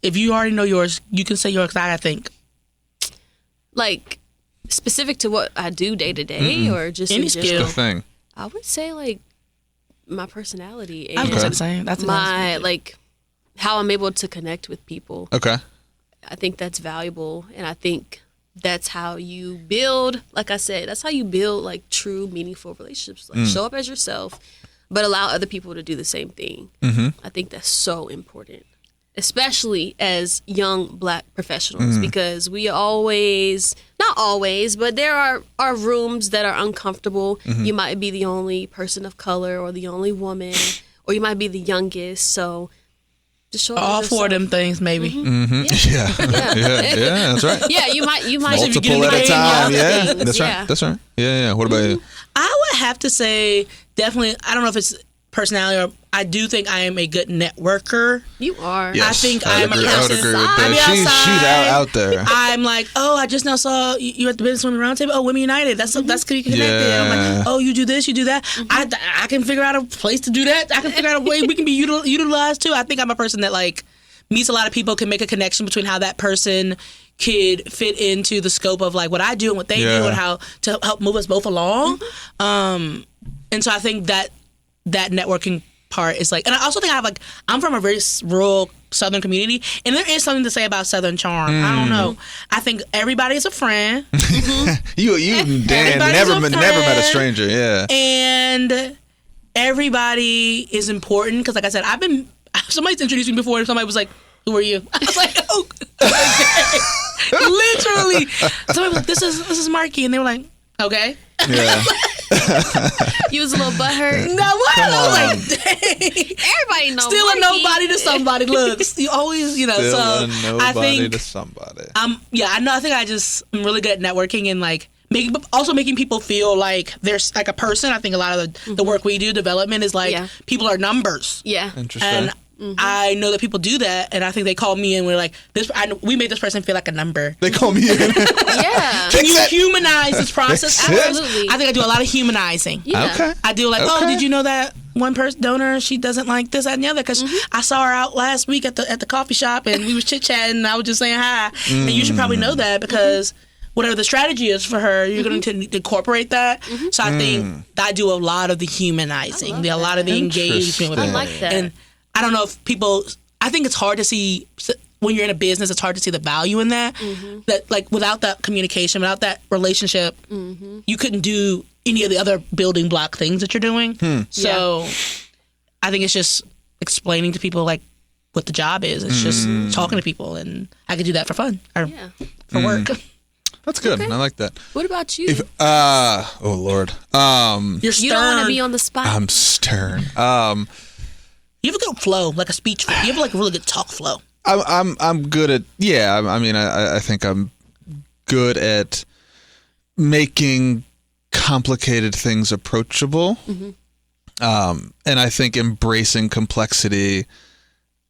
If you already know yours, you can say yours. I think, like specific to what I do day to day, or just any skill thing. I would say like my personality and I was the same. That's my like. How I'm able to connect with people. Okay. I think that's valuable. And I think that's how you build, like I said, that's how you build like true, meaningful relationships. Like show up as yourself, but allow other people to do the same thing. I think that's so important, especially as young Black professionals, because we always, not always, but there are rooms that are uncomfortable. You might be the only person of color or the only woman, or you might be the youngest. So, all four of them things, maybe. Yeah, that's right. Yeah, you might multiple at a time. Yeah, that's right. That's right. Yeah. What about you? I would have to say definitely. I don't know if it's personality or I do think I am a good networker. You are. Yes, I think I am a person. I would agree with that. She's out there. I'm like, oh, I just now saw you at the Business Women Roundtable. Oh, Women United. That's connected. I'm like, oh, you do this, you do that. I can figure out a place to do that. I can figure out a way we can be utilized too. I think I'm a person that like meets a lot of people, can make a connection between how that person could fit into the scope of like what I do and what they do and how to help move us both along. And so I think that networking part is like, and I also think I'm from a very rural Southern community, and there is something to say about Southern charm. I don't know. I think everybody is a friend. You Dan never met a stranger. Yeah, and everybody is important because, like I said, somebody's introduced me before, and somebody was like, "Who are you?" I was like, "Oh, okay." Literally, somebody was like, "This is Marky," and they were like, "Okay." Yeah. You was a little butthurt. No, what? I was like, dang. Everybody knows. Still a nobody to somebody. Look, you always, Still so a nobody I think to somebody. I'm really good at networking and like making people feel like there's like a person. I think a lot of the work we do, development, is like people are numbers. Yeah. Interesting. And I know that people do that, and I think they call me in. We're like, we made this person feel like a number. They call me in. Yeah. Can you humanize this process? Absolutely. I think I do a lot of humanizing. Yeah. Okay. I do oh, did you know that one person donor, she doesn't like this, that, and the other? Because I saw her out last week at the coffee shop, and we was chit chatting, and I was just saying hi. And you should probably know that because whatever the strategy is for her, you're going to incorporate that. So I think I do a lot of the humanizing, a lot of the engagement with I people. like that. And I don't know if people, I think it's hard to see, when you're in a business, it's hard to see the value in that. That like without that communication, without that relationship, you couldn't do any of the other building block things that you're doing. So I think it's just explaining to people like what the job is. It's just talking to people, and I could do that for fun or for work. That's good. Okay. I like that. What about you? Oh Lord. You're stern. You don't want to be on the spot. I'm stern. You have a good flow, like a speech flow. You have like a really good talk flow. I'm good at. Yeah. I mean, I think I'm good at making complicated things approachable. And I think embracing complexity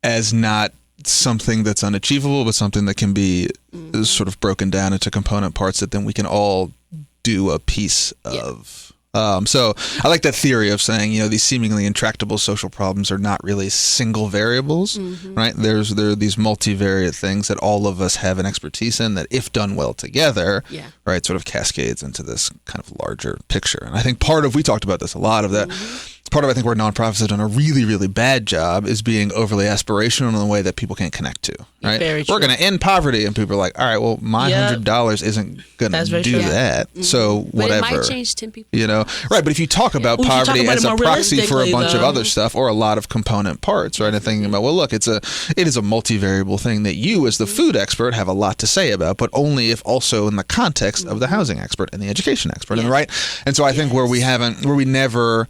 as not something that's unachievable, but something that can be sort of broken down into component parts that then we can all do a piece of. So I like that theory of saying, these seemingly intractable social problems are not really single variables, right? There are these multivariate things that all of us have an expertise in that, if done well together, right, sort of cascades into this kind of larger picture. And I think we talked about this a lot of that. Part of, I think, where nonprofits have done a really, really bad job is being overly aspirational in a way that people can't connect to, right? Very true. We're going to end poverty, and people are like, all right, well, my $100 isn't going to do that, so whatever. But it might change 10 people. Right, but if you talk about poverty as a proxy for a bunch of though. other stuff or a lot of component parts, right, and thinking about, well, look, it is a multivariable thing that you, as the food expert, have a lot to say about, but only if also in the context of the housing expert and the education expert, and right? And so I think where we never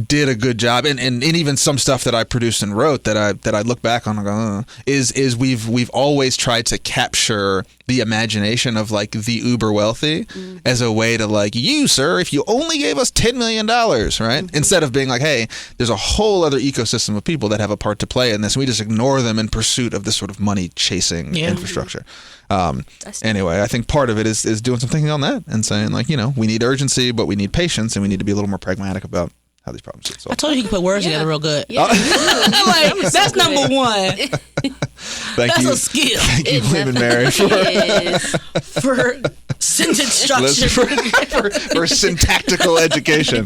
did a good job, and even some stuff that I produced and wrote that I look back on and go, is we've always tried to capture the imagination of like the uber wealthy as a way to like, you, sir, if you only gave us $10 million, right? Instead of being like, hey, there's a whole other ecosystem of people that have a part to play in this, and we just ignore them in pursuit of this sort of money chasing infrastructure. Anyway, I think part of it is doing some thinking on that and saying like, we need urgency, but we need patience, and we need to be a little more pragmatic about how these problems get solved. I told you can put words together real good. Yeah. Like, that's number one. Thank That's you. a skill. Thank you, William and Mary, For sentence structure. for syntactical education.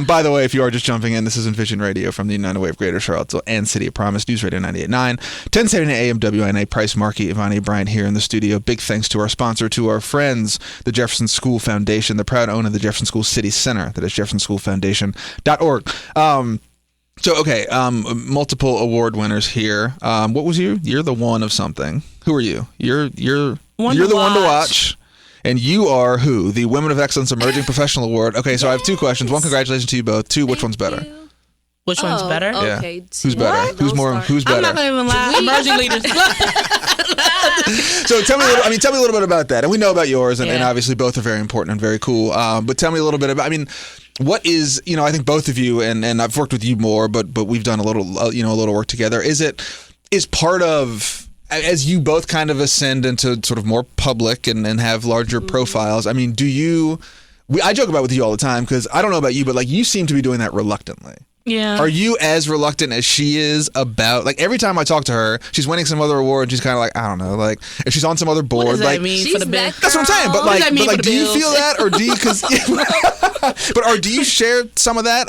By the way, if you are just jumping in, this is Envision Radio from the United Way of Greater Charlottesville and City of Promise, News Radio 98.9, 1070 AM WINA. Price, Markey, Yvonnia, Bryant here in the studio. Big thanks to our sponsor, to our friends, the Jefferson School Foundation, the proud owner of the Jefferson School City Center. That is jeffersonschoolfoundation.org. Multiple award winners here. What was you? You're the one of something. Who are you? You're the one to watch. And you are who? The Women of Excellence Emerging Professional Award. Okay, so I have two questions. One, congratulations to you both. Two, which one's better? Which one's better? Okay. Yeah. Who's better? Who's better? I'm not gonna even lie. Emerging leaders. So tell me a little bit about that. And we know about yours, and obviously both are very important and very cool. But tell me a little bit about, what is, I think both of you, and I've worked with you more, but we've done a little work together. Is part of, as you both kind of ascend into sort of more public and have larger profiles, I joke about with you all the time, because I don't know about you, but like you seem to be doing that reluctantly. Yeah. Are you as reluctant as she is about, like, every time I talk to her, she's winning some other award, she's kind of like, I don't know, like, if she's on some other board, what does like, that mean for the bill? That's what I'm saying. But like, do you feel that, or do you? Or do you share some of that?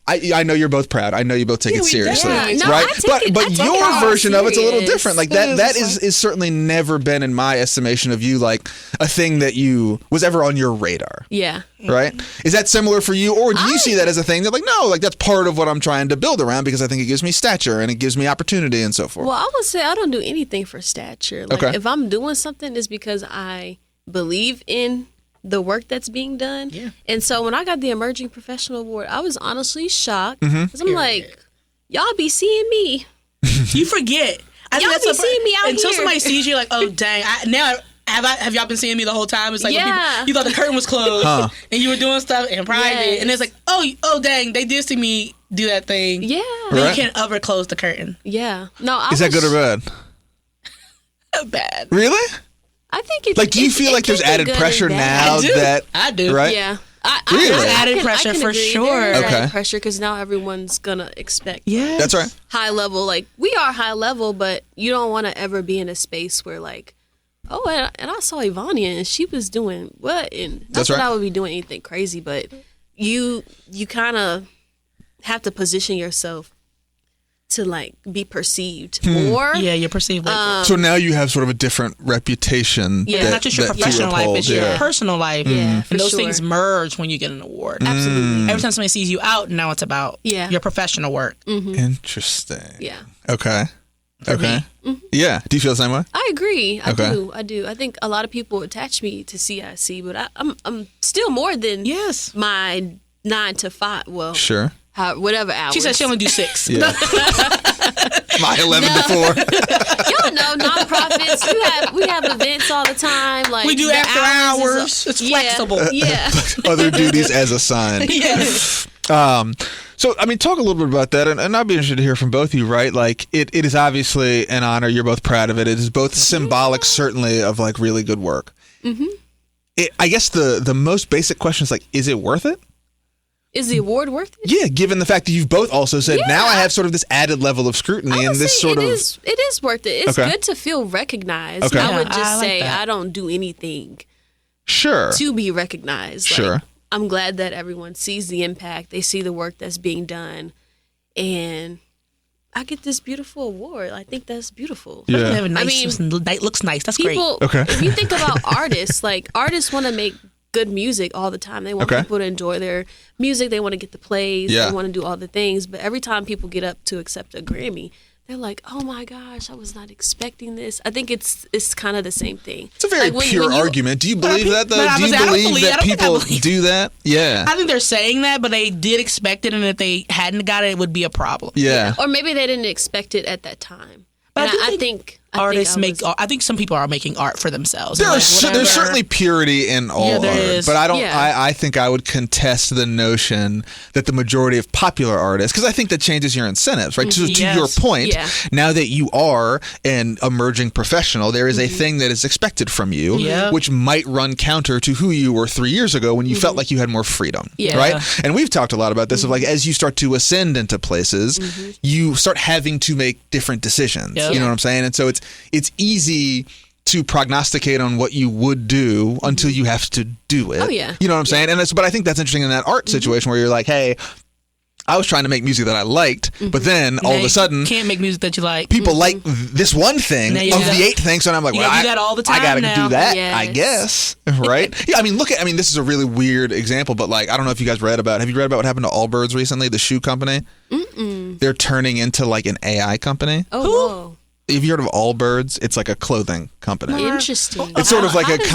I know you're both proud. I know you both take it seriously, right? But your version of it's a little different. Like that is certainly never been, in my estimation of you, like a thing that you was ever on your radar. Yeah. Right? Is that similar for you, or do you see that as a thing that, like, no, like that's part of what I'm trying to build around, because I think it gives me stature and it gives me opportunity and so forth? Well, I would say I don't do anything for stature. Like, if I'm doing something, it's because I believe in the work that's being done. Yeah. And so when I got the Emerging Professional Award, I was honestly shocked, because I'm like, y'all be seeing me. You forget. Y'all be seeing me out until here. Somebody sees you, like, oh dang, have y'all been seeing me the whole time? It's like when people, you thought the curtain was closed and you were doing stuff in private, and it's like, oh dang, they did see me do that thing. Yeah. Then you can't ever close the curtain. Yeah. No, is that good or bad? Bad. Really? I think it's like. Do you feel like there's added pressure now that I do? Right? Yeah. Really? There's added pressure for sure. There's added pressure because now everyone's gonna expect. Yeah, that's right. High level, like we are high level, but you don't want to ever be in a space where like, oh, and I saw Yvonnia and she was doing what, and not that I would be doing anything crazy, but you kind of have to position yourself to like be perceived more. Yeah, you're perceived. So now you have sort of a different reputation. Yeah, not just your professional life, it's your personal life. Yeah, and those things merge when you get an award. Absolutely. Every time somebody sees you out, now it's about your professional work. Interesting. Yeah. Okay. Okay. me. Yeah. Do you feel the same way? I agree. I Okay. do. I think a lot of people attach me to CIC, but I'm still more than Yes. my 9 to 5. Well, Sure. whatever hours. She said she only do 6. Yeah. My 11 to 4. Y'all know nonprofits. We have events all the time. Like We do the after hours. It's yeah, flexible. Yeah. Other duties as assigned. Yes. So, I mean, talk a little bit about that, and I'd be interested to hear from both of you, right? Like, it is obviously an honor. You're both proud of it. It is both symbolic, certainly, of, like, really good work. Mm-hmm. I guess the most basic question is, like, is it worth it? Is the award worth it? Yeah, given the fact that you've both also said, Yeah. now I have sort of this added level of scrutiny and this sort of... It is worth it. It's Okay. good to feel recognized. Okay. I would Yeah, just I like say that. I don't do anything Sure. to be recognized. Sure. Like, I'm glad that everyone sees the impact. They see the work that's being done. And I get this beautiful award. I think that's beautiful. Yeah. They have a nice, I mean, looks nice. That's great. People, Okay. if you think about artists, like artists want to make good music all the time. They want Okay. people to enjoy their music. They want to get the plays. Yeah. They want to do all the things. But every time people get up to accept a Grammy, they're like, "Oh my gosh, I was not expecting this." I think it's kind of the same thing. It's a very Like, pure when you- argument. Do you believe that, though? But I Do you was- I don't believe believe- I that don't think I people believe- do that? Yeah. I think they're saying that, but they did expect it, and if they hadn't got it, it would be a problem. Yeah. Or maybe they didn't expect it at that time. But And I think I artists think I was- I think some people are making art for themselves. There Like, is whatever. there's certainly purity in all Yeah, there art, is. but I don't. Yeah. I think I would contest the notion that the majority of popular artists, because I think that changes your incentives, right? So to Yes. your point, Yeah. now that you are an emerging professional, there is a thing that is expected from you, Yeah. which might run counter to who you were 3 years ago when you felt like you had more freedom, Yeah. right? And we've talked a lot about this of like as you start to ascend into places, you start having to make different decisions. Yeah. You know what I'm saying? And so it's easy to prognosticate on what you would do until you have to do it. Oh, yeah. You know what I'm saying? And but I think that's interesting in that art situation where you're like, hey, I was trying to make music that I liked, but then all Now of you a sudden can't make music that you like. people like this one thing Now of you do the that- 8 things, and I'm like, you well, gotta do that all the I time gotta now. do that, Yes. I guess, right? Yeah, I mean, this is a really weird example, but like, I don't know if you guys have you read about what happened to Allbirds recently, the shoe company? They're turning into like an AI company. Oh, whoa. Have you heard of Allbirds? It's like a clothing company. Interesting. It's sort of like How a does that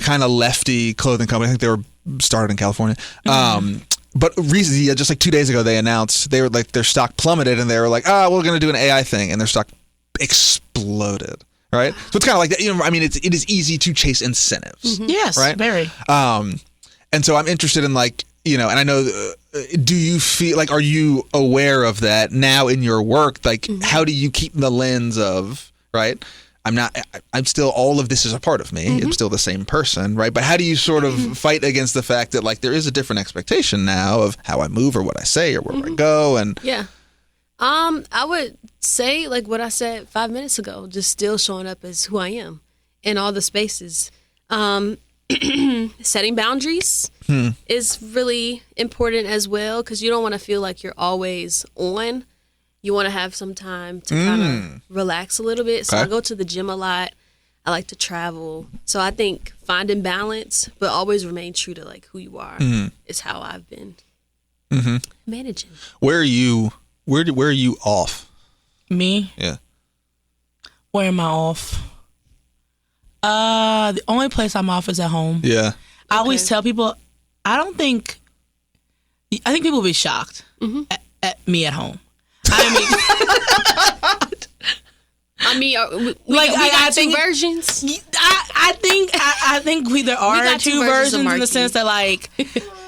kind align? of lefty clothing company. I think they were started in California. But recently, just like 2 days ago, they announced they were like their stock plummeted, and they were like, we're going to do an AI thing, and their stock exploded. Right, so it's kind of like that. You know, I mean, it is easy to chase incentives. Yes, Right? very. And so I'm interested in like, you know, and I know, do you feel like, are you aware of that now in your work? Like, how do you keep the lens of, right? I'm still, all of this is a part of me. I'm still the same person, right? But how do you sort of fight against the fact that like there is a different expectation now of how I move or what I say or where I go? And Yeah. I would say like what I said 5 minutes ago, just still showing up as who I am in all the spaces. Setting boundaries is really important as well because you don't want to feel like you're always on. You want to have some time to kind of relax a little bit. So Okay. I go to the gym a lot. I like to travel. So I think finding balance, but always remain true to like who you are is how I've been managing. where are you off? Me? Yeah. Where am I off? The only place I'm off is at home. Yeah. I always Okay. tell people, I think people will be shocked at me at home. I mean, we Like, got I two think- versions. I think there are got two two versions versions of in the Marky. sense that, like,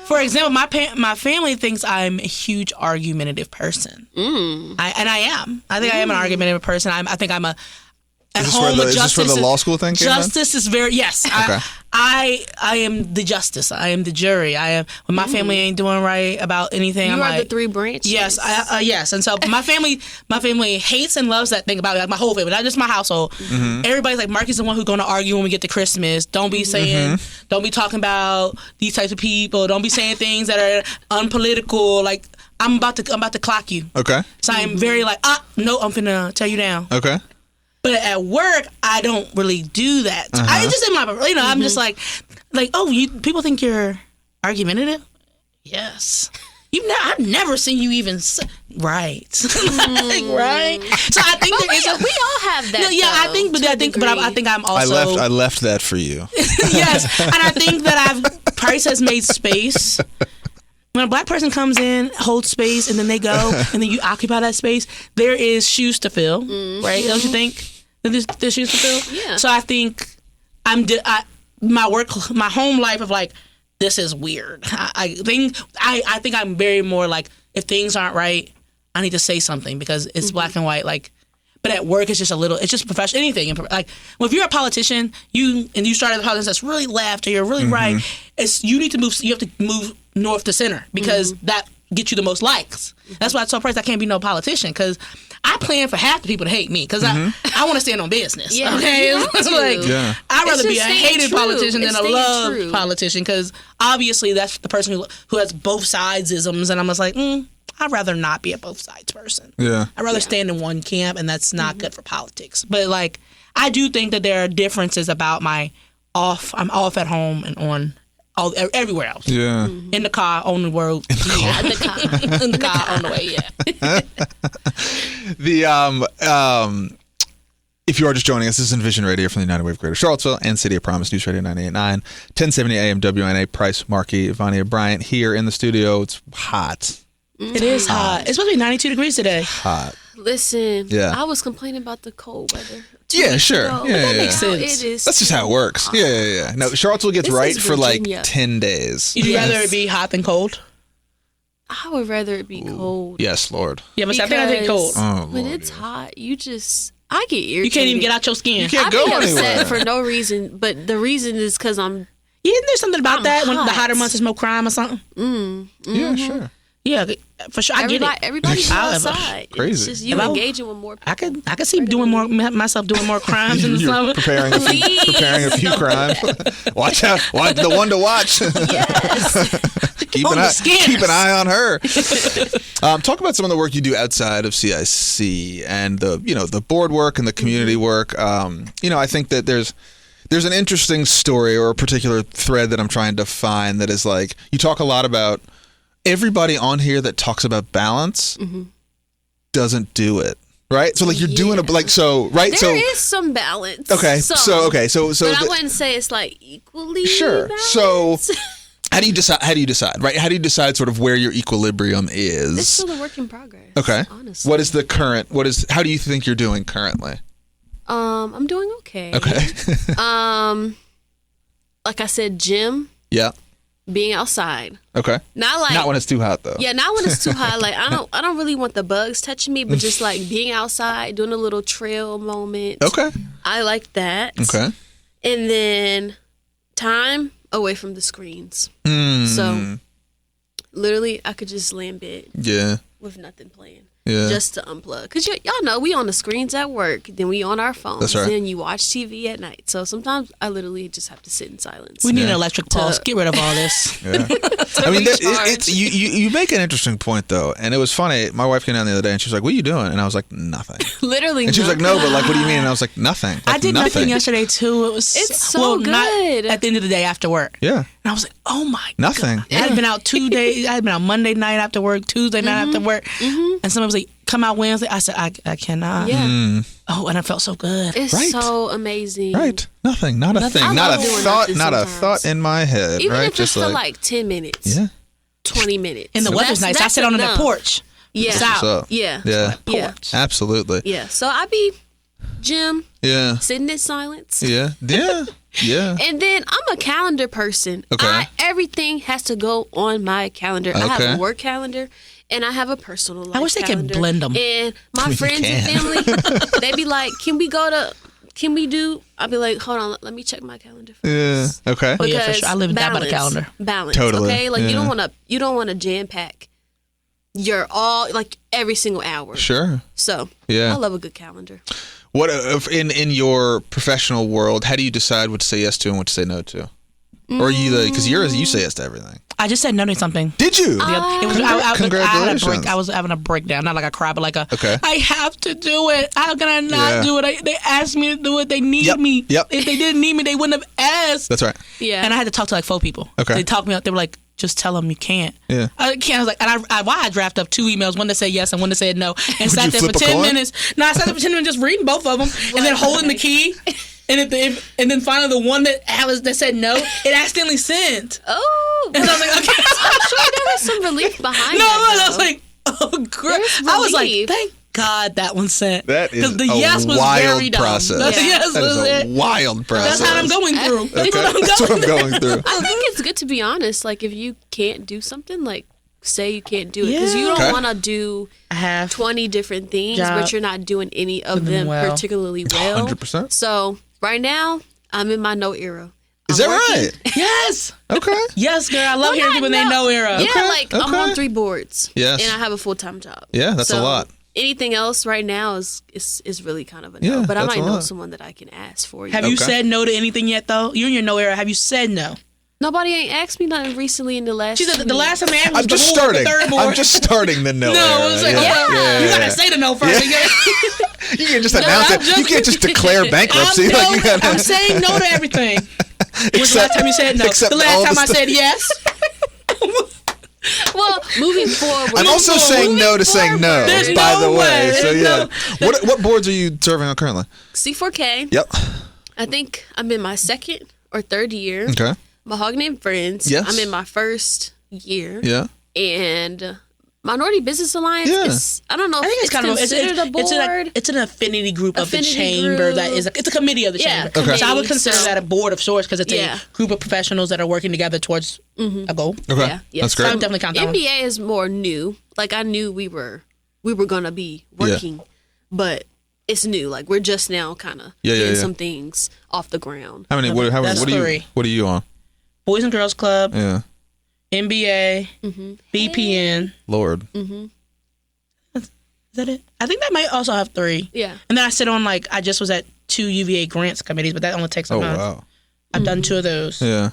for example, my family thinks I'm a huge argumentative person. I am. I think I am an argumentative person. I think I'm a at Is home with this justice. where the law school thing came in? Justice is very yes. Okay. I am the justice. I am the jury. I am when my family ain't doing right about anything. You I'm are like, the three branches. yes, yes. And so my family hates and loves that thing about me. Like my whole family, not just my household. Everybody's like, Marky's the one who's going to argue when we get to Christmas. Don't be saying, don't be talking about these types of people. Don't be saying things that are unpolitical. Like I'm about to clock you. Okay. So I'm very like, no, I'm finna tear you down. Okay. But at work, I don't really do that. I just in my, I'm just like, oh, people think you're argumentative? Yes. I've never seen you even right. Like, right. So I think we all have that. No, yeah, I think I'm also. I left that for you. Yes, and I think that Price has made space. When a black person comes in, holds space, and then they go, and then you occupy that space, there is shoes to fill, right? Don't you think? There's shoes to fill. Yeah. So I think my home life of like, this is weird. I think I'm very more like, if things aren't right, I need to say something because it's black and white. Like, but at work it's just professional. Anything like, well, if you're a politician, you started a politics that's really left or you're really right. You need to move. You have to move north to center because that gets you the most likes. That's why I told Price I can't be no politician because I plan for half the people to hate me because I want to stand on business. Yeah, okay, it's like I'd rather be a hated politician than a loved politician because obviously that's the person who has both sides-isms, and I'm just like, I'd rather not be a both sides person. Yeah, I'd rather stand in one camp, and that's not good for politics. But like, I do think that there are differences about I'm off at home and on. Everywhere else. Yeah. In the car, on the road. In the car, on the way, If you are just joining us, this is Envision Radio from the United Way of Greater Charlottesville and City of Promise News Radio 98.9, 1070 AM WNA. Price, Markey, Yvonnia, Bryant here in the studio. It's hot. It is hot. It's supposed to be 92 degrees today. Hot. Listen, I was complaining about the cold weather. Yeah, sure. That makes sense. It is. That's just how it works. Yeah. No, Charlottesville gets right for like 10 days. You'd rather it be hot than cold? I would rather it be cold. Yes, Lord. Yeah, but I think I think cold. When it's hot, I get irritated. You can't even get out your skin. You can't go anywhere. Upset for no reason, but the reason is because I'm. Yeah, isn't there something about that when the hotter months is more crime or something? Yeah, sure. Yeah, for sure. I get it. Everybody's outside. Crazy. It's just you engaging with more people. I could see myself doing more crimes in the summer. Preparing a few crimes. Watch out! Watch the one to watch. Yes. keep an eye on her. Talk about some of the work you do outside of CIC and the board work and the community work. I think that there's an interesting story or a particular thread that I'm trying to find that is like, you talk a lot about. Everybody on here that talks about balance doesn't do it, right? So like you're doing right? There is some balance. Okay, so but I wouldn't say it's like equally. Sure. Balanced. So how do you decide? Right? How do you decide sort of where your equilibrium is? It's still a work in progress. Okay. Honestly, what is the current? How do you think you're doing currently? I'm doing okay. Okay. Like I said, gym. Yeah. Being outside. Okay. Not when it's too hot though. Yeah, not when it's too hot. Like I don't really want the bugs touching me, but just like being outside, doing a little trail moment. Okay. I like that. Okay. And then time away from the screens. So literally I could just lay in bed. Yeah. With nothing playing. Yeah. Just to unplug. Because y'all know we on the screens at work, then we on our phones. That's right. Then you watch TV at night. So sometimes I literally just have to sit in silence. We need an electric pulse. Get rid of all this. Yeah. I mean, you make an interesting point though, and it was funny. My wife came down the other day and she was like, "What are you doing?" And I was like, "Nothing." Literally. And she was like, "No, but like, what do you mean?" And I was like, "Nothing." Like, I did nothing yesterday too. It's so good. Not at the end of the day after work. Yeah. And I was like, "Oh my nothing." God. I had been out 2 days. I had been out Monday night after work, Tuesday night after work, and somebody was like, "Come out Wednesday." I said, "I cannot." Yeah. Oh, and I felt so good. It's so amazing. Right. Nothing. Not a thing. Not a thought. Not a thought in my head. Even right. if it's for like 10 minutes. Yeah. 20 minutes. And the weather's nice. I sit on the porch. Yeah. Yeah. Yeah. Porch. Absolutely. Yeah. So I be gym. Yeah. Sitting in silence. Yeah. Yeah. Yeah. And then I'm a calendar person. Okay. Everything has to go on my calendar. Okay. I have a work calendar and I have a personal life. I wish they could blend them. And my friends and family, they be like, "Can we do?" I'll be like, "Hold on, let me check my calendar first." Yeah. Okay. Oh, yeah, for sure. I live and die by the calendar. Balance. Totally. Okay. Like you don't want to jam pack. You're all like every single hour. Sure. So yeah, I love a good calendar. What in your professional world? How do you decide what to say yes to and what to say no to? Or are you because you say yes to everything? I just said no to something. Did you? It was Congratulations. I was having a breakdown, not like a cry, but like a. Okay. I have to do it. How can I not do it? They asked me to do it. They need me. Yep. If they didn't need me, they wouldn't have asked. That's right. Yeah. And I had to talk to like 4 people. Okay. They talked me up. They were like, just tell them you can't. Yeah. I can't. I was like, and I drafted up 2 emails, one that said yes and one that said no, and sat there for flip a 10 coin? minutes. No, I sat there for 10 minutes just reading both of them, and then holding the key. And and then finally the one that said no, it accidentally sent. Oh, And so I was like, okay. I'm sure there was some relief behind No, that. I was like, oh, great. I was like, thank God that one sent. That is the a yes was wild very dumb. process. The yes That was is very- a wild process. That's what I'm going through. That's what I'm going through. I think it's good to be honest. Like, if you can't do something, like, say you can't do it. Because you Yeah. don't Okay. want to do I have 20 different things, Job. but you're not doing any of them well. particularly well. 100%. So, right now, I'm in my no era. Is I'm that working- right? yes, Okay. yes, girl. I love hearing people they know era. Yeah, Okay, like, I'm okay. on 3 boards. Yes. And I have a full-time job. Yeah, that's a So, lot. Anything else right now is really kind of a no. Yeah, but I that's might a know lot. someone that I can ask for you. Have you Okay. said no to anything yet, though? You're in your no era. Have you said no? Nobody ain't asked me nothing recently in the last. She said the last time I asked was I'm just the board, starting. the third board. I'm just starting the no. No, era. it's like, you gotta say the no first. You can't just announce I'm it. just- You can't just declare bankruptcy. I'm saying no to everything. When's the last time you said no? except The all last the time I stuff- said yes. Well, moving forward. I'm also saying no to saying no. There's By no the way, way. so There's yeah. What boards are you serving on currently? C4K. Yep. I think I'm in my 2nd or 3rd year. Okay. Mahogany and Friends. Yes. I'm in my 1st year. Yeah. And Minority Business Alliance Yeah. is, I don't know I think if it's kind of considered a board. it's an affinity group of the Affinity chamber group. that is it's a committee of the Yeah, chamber. Okay. So I would committee, consider so- that a board of sorts because it's Yeah. a group of professionals that are working together towards a goal. Okay. Yeah, yeah. That's So I great. would definitely count that one. NBA is more new. Like, I knew we were gonna be working, but it's new. Like, we're just now kind of getting some things off the ground. How many? What That's are you? 3. What are you on? Boys and Girls Club, Yeah. NBA, BPN. Lord. Is that it? I think that might also have 3. Yeah. And then I sit on I just was at 2 UVA grants committees, but that only takes a Oh month. wow. I've done 2 of those Yeah.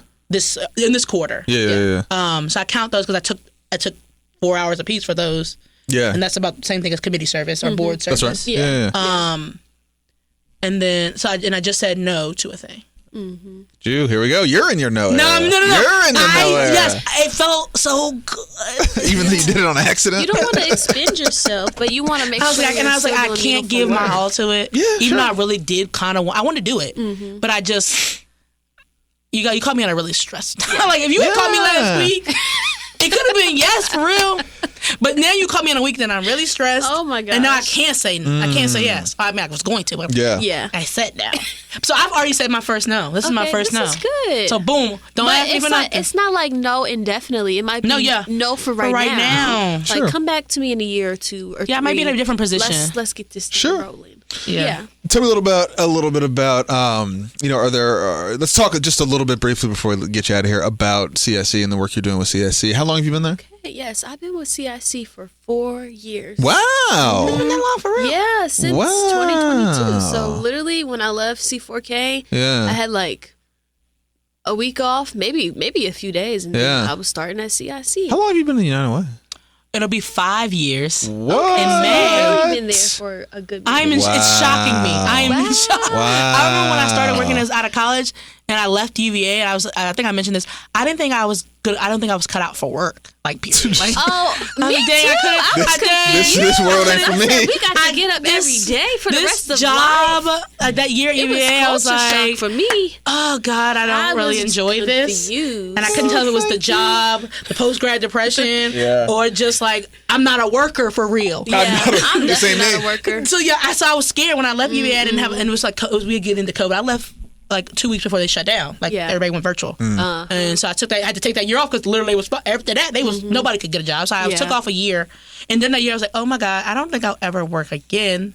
in this quarter. Yeah. So I count those because I took 4 hours apiece for those, Yeah. and that's about the same thing as committee service or board service. That's right. Yeah. Yeah. And then I just said no to a thing. Jew, here we go. You're in your no. No, era. no. You're in the no. era. Yes, it felt so good. Even though you did it on accident. You don't want to expend yourself, but you want to make I was sure. like, and I was like, I can't give my all to it. Yeah, even sure. though I really did kind of want. I wanted to do it, but I just you caught me on a really stressed time. Like if you had called me last week, it could have been yes for real. But now you caught me on a week that I'm really stressed. Oh my gosh. And now I can't say I can't say yes. I mean, I was going to. But Yeah. I said no. So I've already said my first no. This is my first no. This is good. So boom, don't But ask me it's for not, nothing. it's not like no indefinitely. It might be no for right, now. Like Sure. come back to me in a year or 2 or 3. I might be in a different position. Let's get this thing Sure. rolling. Yeah. Tell me a little bit about are there? Let's talk just a little bit briefly before we get you out of here about CSC and the work you're doing with CSC. How long have you been there? Yes, I've been with CIC for 4 years. Wow. Been that long for real? Yeah, since Wow. 2022. So literally, when I left C4K, Yeah. I had like a week off, maybe a few days, and then Yeah. I was starting at CIC. How long have you been in the United Way? It'll be 5 years. What? In May. I've already been there for a good minute. It's shocking me. I am in shock. Wow. I remember when I started working out of college and I left UVA and I think I mentioned this. I didn't think I was good. I don't think I was cut out for work. Like period. Like, Oh, I was me like, dang, too. I I was confused. This world ain't for me. We got to get up every day for the this rest of job, life. that year at It was UVA, I was culture shock like, for me. oh God, I don't really was enjoy this. confused. And I couldn't tell if it was the job, the post-grad depression, Yeah. or just like, I'm not a worker for real. Yeah, I'm This ain't definitely not me. a worker. So yeah, I was scared when I left UVA. I didn't have, and it was like we would get into COVID. I left like 2 weeks before they shut down. Like Yeah. everybody went virtual, and so I had to take that year off because literally it was after that nobody could get a job. So I Yeah. took off a year, and then that year I was like, oh my God, I don't think I'll ever work again.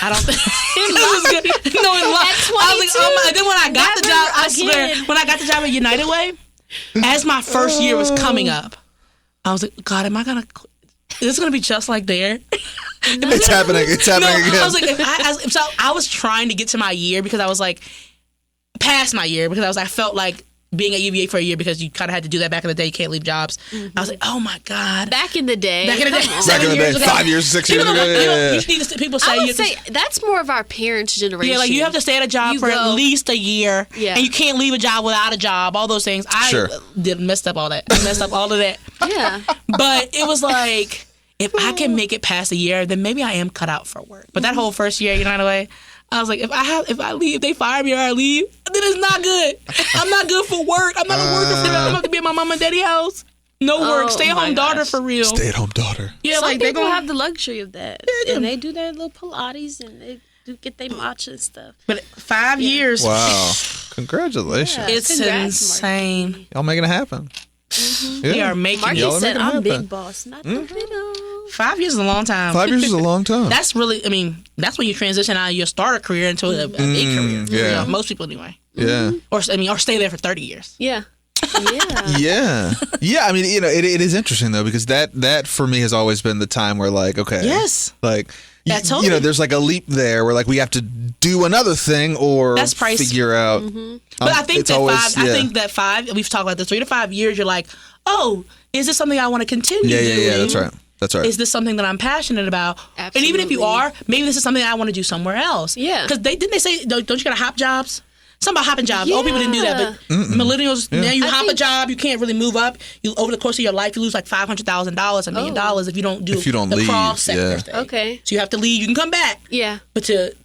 I don't think it was good. No, in life. I was like, oh my. And then when I got the job, I swear, when I got the job at United Way, as my first year was coming up, I was like, God, am I gonna? Is this gonna be just like there? It's happening. It's happening again. I was like, I was trying to get to my year because I was like, past my year because I felt like being at UVA for a year because you kind of had to do that back in the day. You can't leave jobs. I was like, oh my God. Back in the day. Back in the day, 5 years, 6 years ago. People say I would say that's more of our parents' generation. Yeah, like you have to stay at a job for at least a year. Yeah. And you can't leave a job without a job, all those things. I messed up all that. I messed up all of that. Yeah. But it was like, if I can make it past a year, then maybe I am cut out for work. But that whole first year, United Way, I was like, if I leave, if they fire me or I leave, then it's not good. I'm not good for work. I'm not working for them. I'm going to be at my mom and daddy house. No work. Stay at home daughter for real. Stay at home daughter. Yeah, some like people have the luxury of that, and they do their little Pilates and they do get their matcha and stuff. But 5 years. Wow! Congratulations. Yeah. It's insane. Mark. Y'all making it happen. Mm-hmm. We are making. Marky said, "I'm happen. big boss, not the little." 5 years is a long time. 5 years is a long time. That's really, I mean, that's when you transition out of your starter career into a big career. Yeah. You know, most people anyway. Yeah. Or stay there for 30 years. Yeah. Yeah. I mean, it is interesting though, because that for me has always been the time where like, okay, yes, like totally. there's like a leap there where like we have to do another thing or that's pricey. Figure out. But I think that 5. We've talked about this 3 to 5 years. You're like, oh, is this something I want to continue? Yeah. That's right. Is this something that I'm passionate about? Absolutely. And even if you are, maybe this is something I want to do somewhere else. Yeah. Because didn't they say, don't you got to hop jobs? Something about hopping jobs. Old people didn't do that, but millennials, now you hop a job, you can't really move up. You over the course of your life, you lose like $500,000, $1 million if you don't do the leave, cross sector thing. Okay. So you have to leave. You can come back. Yeah. But to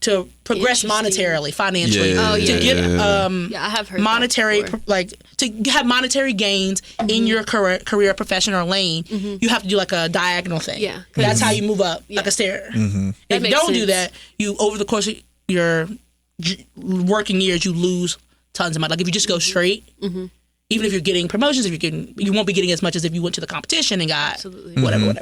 progress monetarily, financially, to get I have heard monetary that like to have monetary gains in your career, profession, or lane, you have to do like a diagonal thing. Yeah. That's how you move up, like a stair. If you don't do that, you over the course of your working years, you lose tons of money. Like if you just go straight, even if you're getting promotions, you won't be getting as much as if you went to the competition and got whatever. Okay.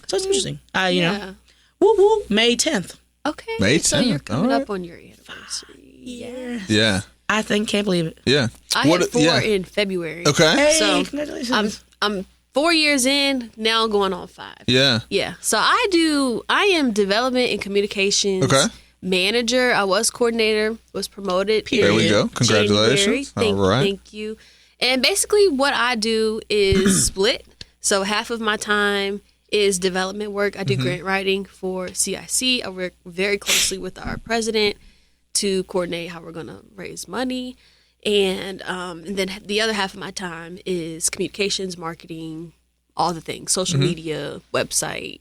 So it's interesting. You know, woo woo, May 10th. Okay. May 10th. So you're coming up on your anniversary. Yeah. I can't believe it. Yeah. I had 4 in February. Okay. Hey, So congratulations. I'm 4 years in, now going on 5. Yeah. Yeah. So I am development and communications manager. I was coordinator, was promoted. There we go. Congratulations. January. All right. Thank you. And basically what I do is split. So half of my time is development work. I do grant writing for CIC. I work very closely with our president to coordinate how we're going to raise money. And then the other half of my time is communications, marketing, all the things, social media, website,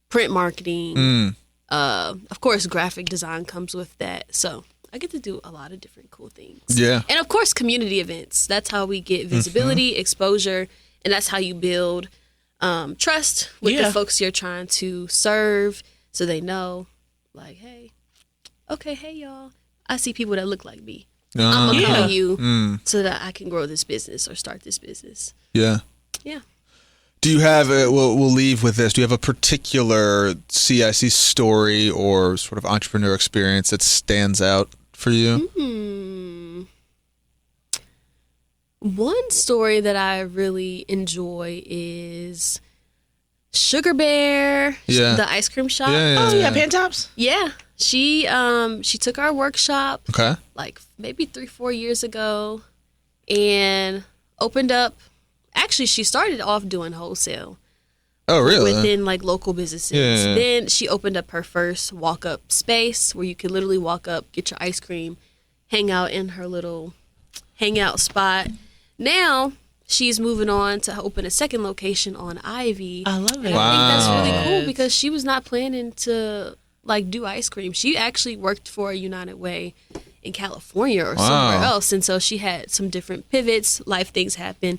print marketing. Of course, graphic design comes with that. So I get to do a lot of different cool things. Yeah. And of course, community events. That's how we get visibility, exposure, and that's how you build trust with the folks you're trying to serve, so they know, like, hey, y'all, I see people that look like me. I'm going to come to you so that I can grow this business or start this business. Yeah. Yeah. Do you have, we'll leave with this, do you have a particular CIC story or sort of entrepreneur experience that stands out for you? One story that I really enjoy is Sugar Bear, the ice cream shop. Pantops? Yeah. She took our workshop like maybe 3-4 years ago and opened up. Actually, she started off doing wholesale. Oh, really? Within like local businesses. Yeah. Then she opened up her first walk-up space where you could literally walk up, get your ice cream, hang out in her little hangout spot. Now she's moving on to open a second location on Ivy. I love it. And I think that's really cool because she was not planning to like do ice cream. She actually worked for United Way in California or somewhere else. And so she had some different pivots, life things happen,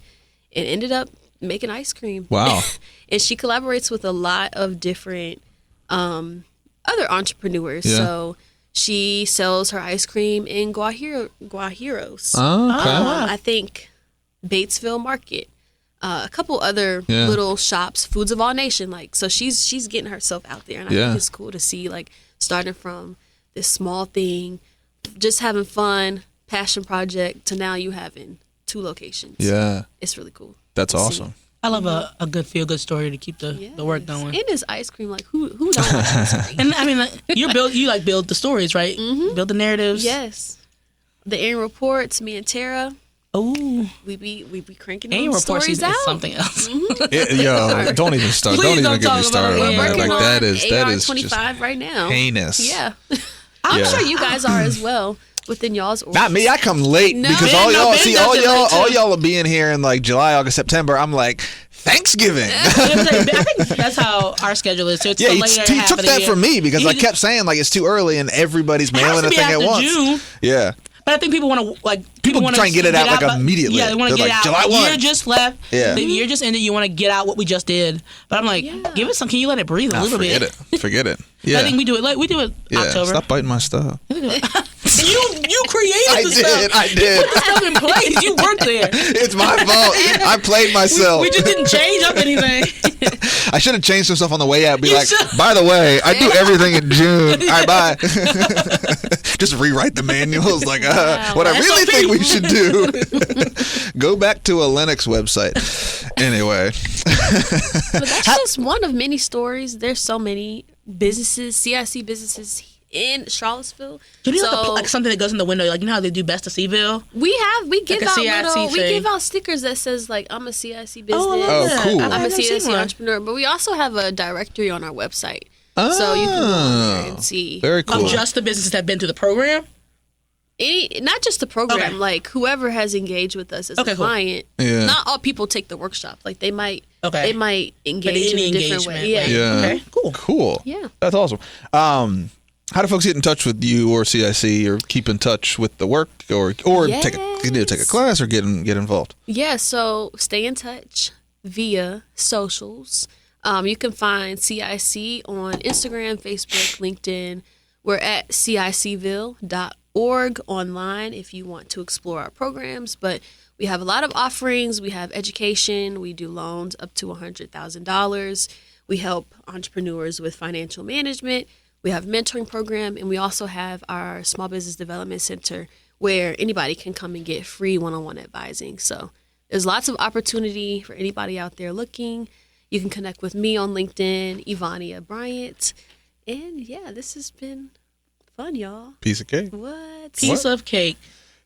and ended up making ice cream. Wow. And she collaborates with a lot of different other entrepreneurs. Yeah. So she sells her ice cream in Guajiros. Oh, okay. I think Batesville Market. A couple other little shops, Foods of All Nation. Like, so she's getting herself out there, and I think it's cool to see, like, starting from this small thing, just having fun, passion project, to now you having 2 locations. Yeah, it's really cool. That's awesome. I love a good feel good story to keep the work going. And it's ice cream. Like, who don't like ice cream? And I mean, like, you build the stories, right? Build the narratives. Yes. The end reports. Me and Tara. Oh, we be cranking annual those report stories season out. is something else. Yo, don't even start. Please Don't even don't get me talk started about on it. We're that. working Like on that is just 25 right now. heinous. Yeah. I'm Yeah. sure you guys are as well within y'all's orders. Not me. I come late No. because Ben, all no, y'all Ben see does all it y'all late, all too. y'all are being here in like July, August, September. I'm like Thanksgiving. I think that's how our schedule is. So it's Yeah, the he later half took of the that year. from me because He I just- kept saying like it's too early and everybody's It has mailing to a be thing at after once. June. Yeah. But I think people want to People want try and get it out, like, immediately. Yeah, they want to They're get like, it out. July The 1. year just left. Yeah. The year just ended. You want to get out what we just did. But I'm like, give it some. Can you let it breathe a little Forget bit? it. Forget it. Yeah. I think we do it. Like we do it yeah. October. Stop biting my stuff. You created the stuff. I did. The stuff in place. You worked there. It's my fault. I played myself. We just didn't change up anything. I should have changed some stuff on the way out. Be You like, should. by the way, I do everything in June. All right, bye. Just rewrite the manuals. Like, what I really think we should do. Go back to a Linux website. Anyway. But that's just one of many stories. There's so many businesses, CIC businesses in Charlottesville. Do you So like something that goes in the window? Like you know how they do Best of Seville? we give a out CIC we thing. give out stickers that says like I'm a CIC business. Oh, I love Oh, that. cool. I've I'm a never seen CIC one. entrepreneur, but we also have a directory on our website. So you can go on there and see Very cool. Of just the businesses that have been through the program. not just the program, Okay. like whoever has engaged with us as Okay, a cool. client. Yeah. Not all people take the workshop. Like they might Okay. engage in any a different way. engagement, Yeah. like- Yeah. Okay, cool. Cool. Yeah. That's awesome. How do folks get in touch with you or CIC or keep in touch with the work or take a class or get involved? Yeah, so stay in touch via socials. You can find CIC on Instagram, Facebook, LinkedIn. We're at cicville.org online if you want to explore our programs. But we have a lot of offerings. We have education. We do loans up to $100,000. We help entrepreneurs with financial management. We have a mentoring program, and we also have our Small Business Development Center where anybody can come and get free one-on-one advising. So there's lots of opportunity for anybody out there looking. You can connect with me on LinkedIn, Yvonnia Bryant. And yeah, this has been fun, y'all. Piece of cake. What? Piece of cake.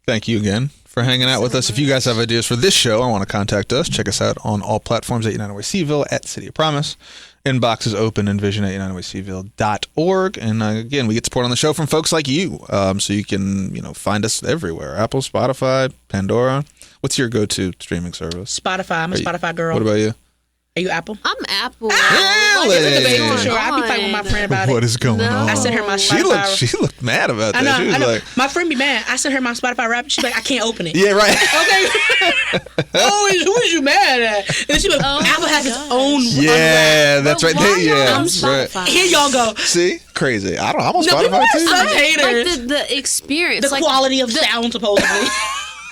Thank you again for hanging out with us. If you guys have ideas for this show and want to contact us, check us out on all platforms at United Way Seville, at City of Promise. Inbox is open and vision at unitedwayseville.org. And again, we get support on the show from folks like you. So you can, find us everywhere. Apple, Spotify, Pandora. What's your go-to streaming service? Spotify. I'm a Spotify girl. What about you? Are you Apple? I'm Apple. Really? It's a debate for What's sure. I be going fighting with my on? friend about What it. is going No. on? I sent her my She Spotify. looked mad about I that. know. She was I know. like, My friend be mad. I sent her my Spotify rap. She's like, I can't open it. yeah, right. Okay. Who is you mad at? And then she was, Oh Apple my has its gosh. own. Yeah, that's right. But why y'all Yeah, on right. Spotify? Here y'all go. See? Crazy. I'm on No, people Spotify are too. such haters. Like the experience. The like, quality of sound, supposedly.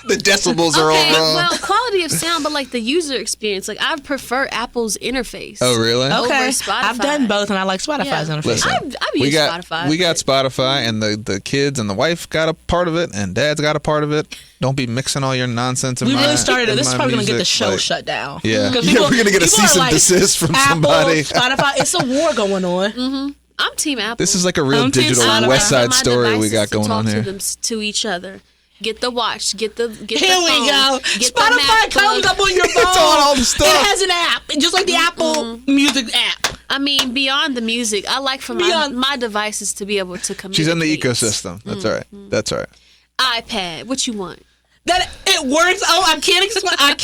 The decibels are all Okay, wrong. well, quality of sound, but like the user experience. Like I prefer Apple's interface. Oh, really? Over Okay. Spotify. I've done both, and I like Spotify's Yeah. interface. Listen, I've we used got Spotify. we got Spotify, and the kids and the wife got a part of it, and Dad's got a part of it. Don't be mixing all your nonsense. We really started it. This is probably going to get the show shut. shut down. Yeah. 'Cause Yeah, we're gonna get a people are cease and desist from Apple, somebody. Spotify. It's a war going on. I'm Team Apple. This is like a real I'm Team digital Spotify. West Side My Story we devices got to going talk on to here. them to each other. Get the watch. Get the Here the we phone, go. Get the Spotify comes MacBook. up on your phone. It's on all the stuff. It has an app, just like the Apple Music app. I mean, beyond the music, I like for my devices to be able to communicate. She's in the ecosystem. That's all right. That's all right. iPad. What you want? That it works. Oh, I can't explain. I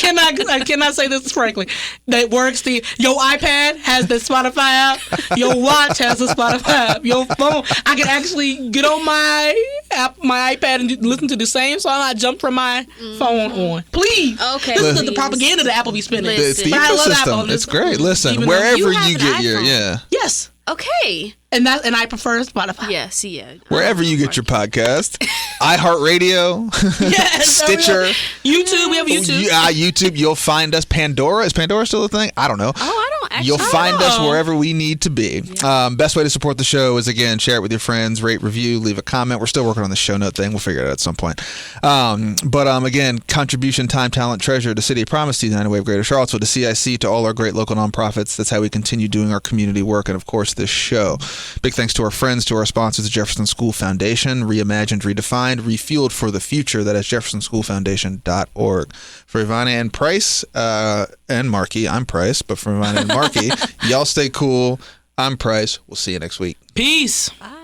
cannot say this correctly. That works. Your iPad has the Spotify app. Your watch has the Spotify app. Your phone. I can actually get on my iPad and listen to the same song I jumped from my phone on. Please. Okay, This is the please. propaganda that Apple be spinning. It's the Listen. But I love Apple. ecosystem. It's great. Listen, Even though wherever you have you an get your iPhone. Yes. Okay. And I prefer Spotify. Yes. Yeah. wherever you get your podcast, iHeartRadio, Yes. Stitcher, YouTube. We have YouTube. YouTube. You'll find us. Pandora. Is Pandora still a thing? I don't know. Oh, I don't You'll find us wherever we need to be. Best way to support the show is, again, share it with your friends, rate, review, leave a comment. We're still working on the show note thing. We'll figure it out at some point. Again, contribution, time, talent, treasure to City of Promise, to the United Way of Greater Charlottesville, to CIC, to all our great local nonprofits. That's how we continue doing our community work, and, of course, this show. Big thanks to our friends, to our sponsors, the Jefferson School Foundation, reimagined, redefined, refueled for the future. That is jeffersonschoolfoundation.org. For Yvonnia and Price, and Marky, I'm Price, but for Yvonnia and Marky, y'all stay cool. I'm Price. We'll see you next week. Peace. Bye.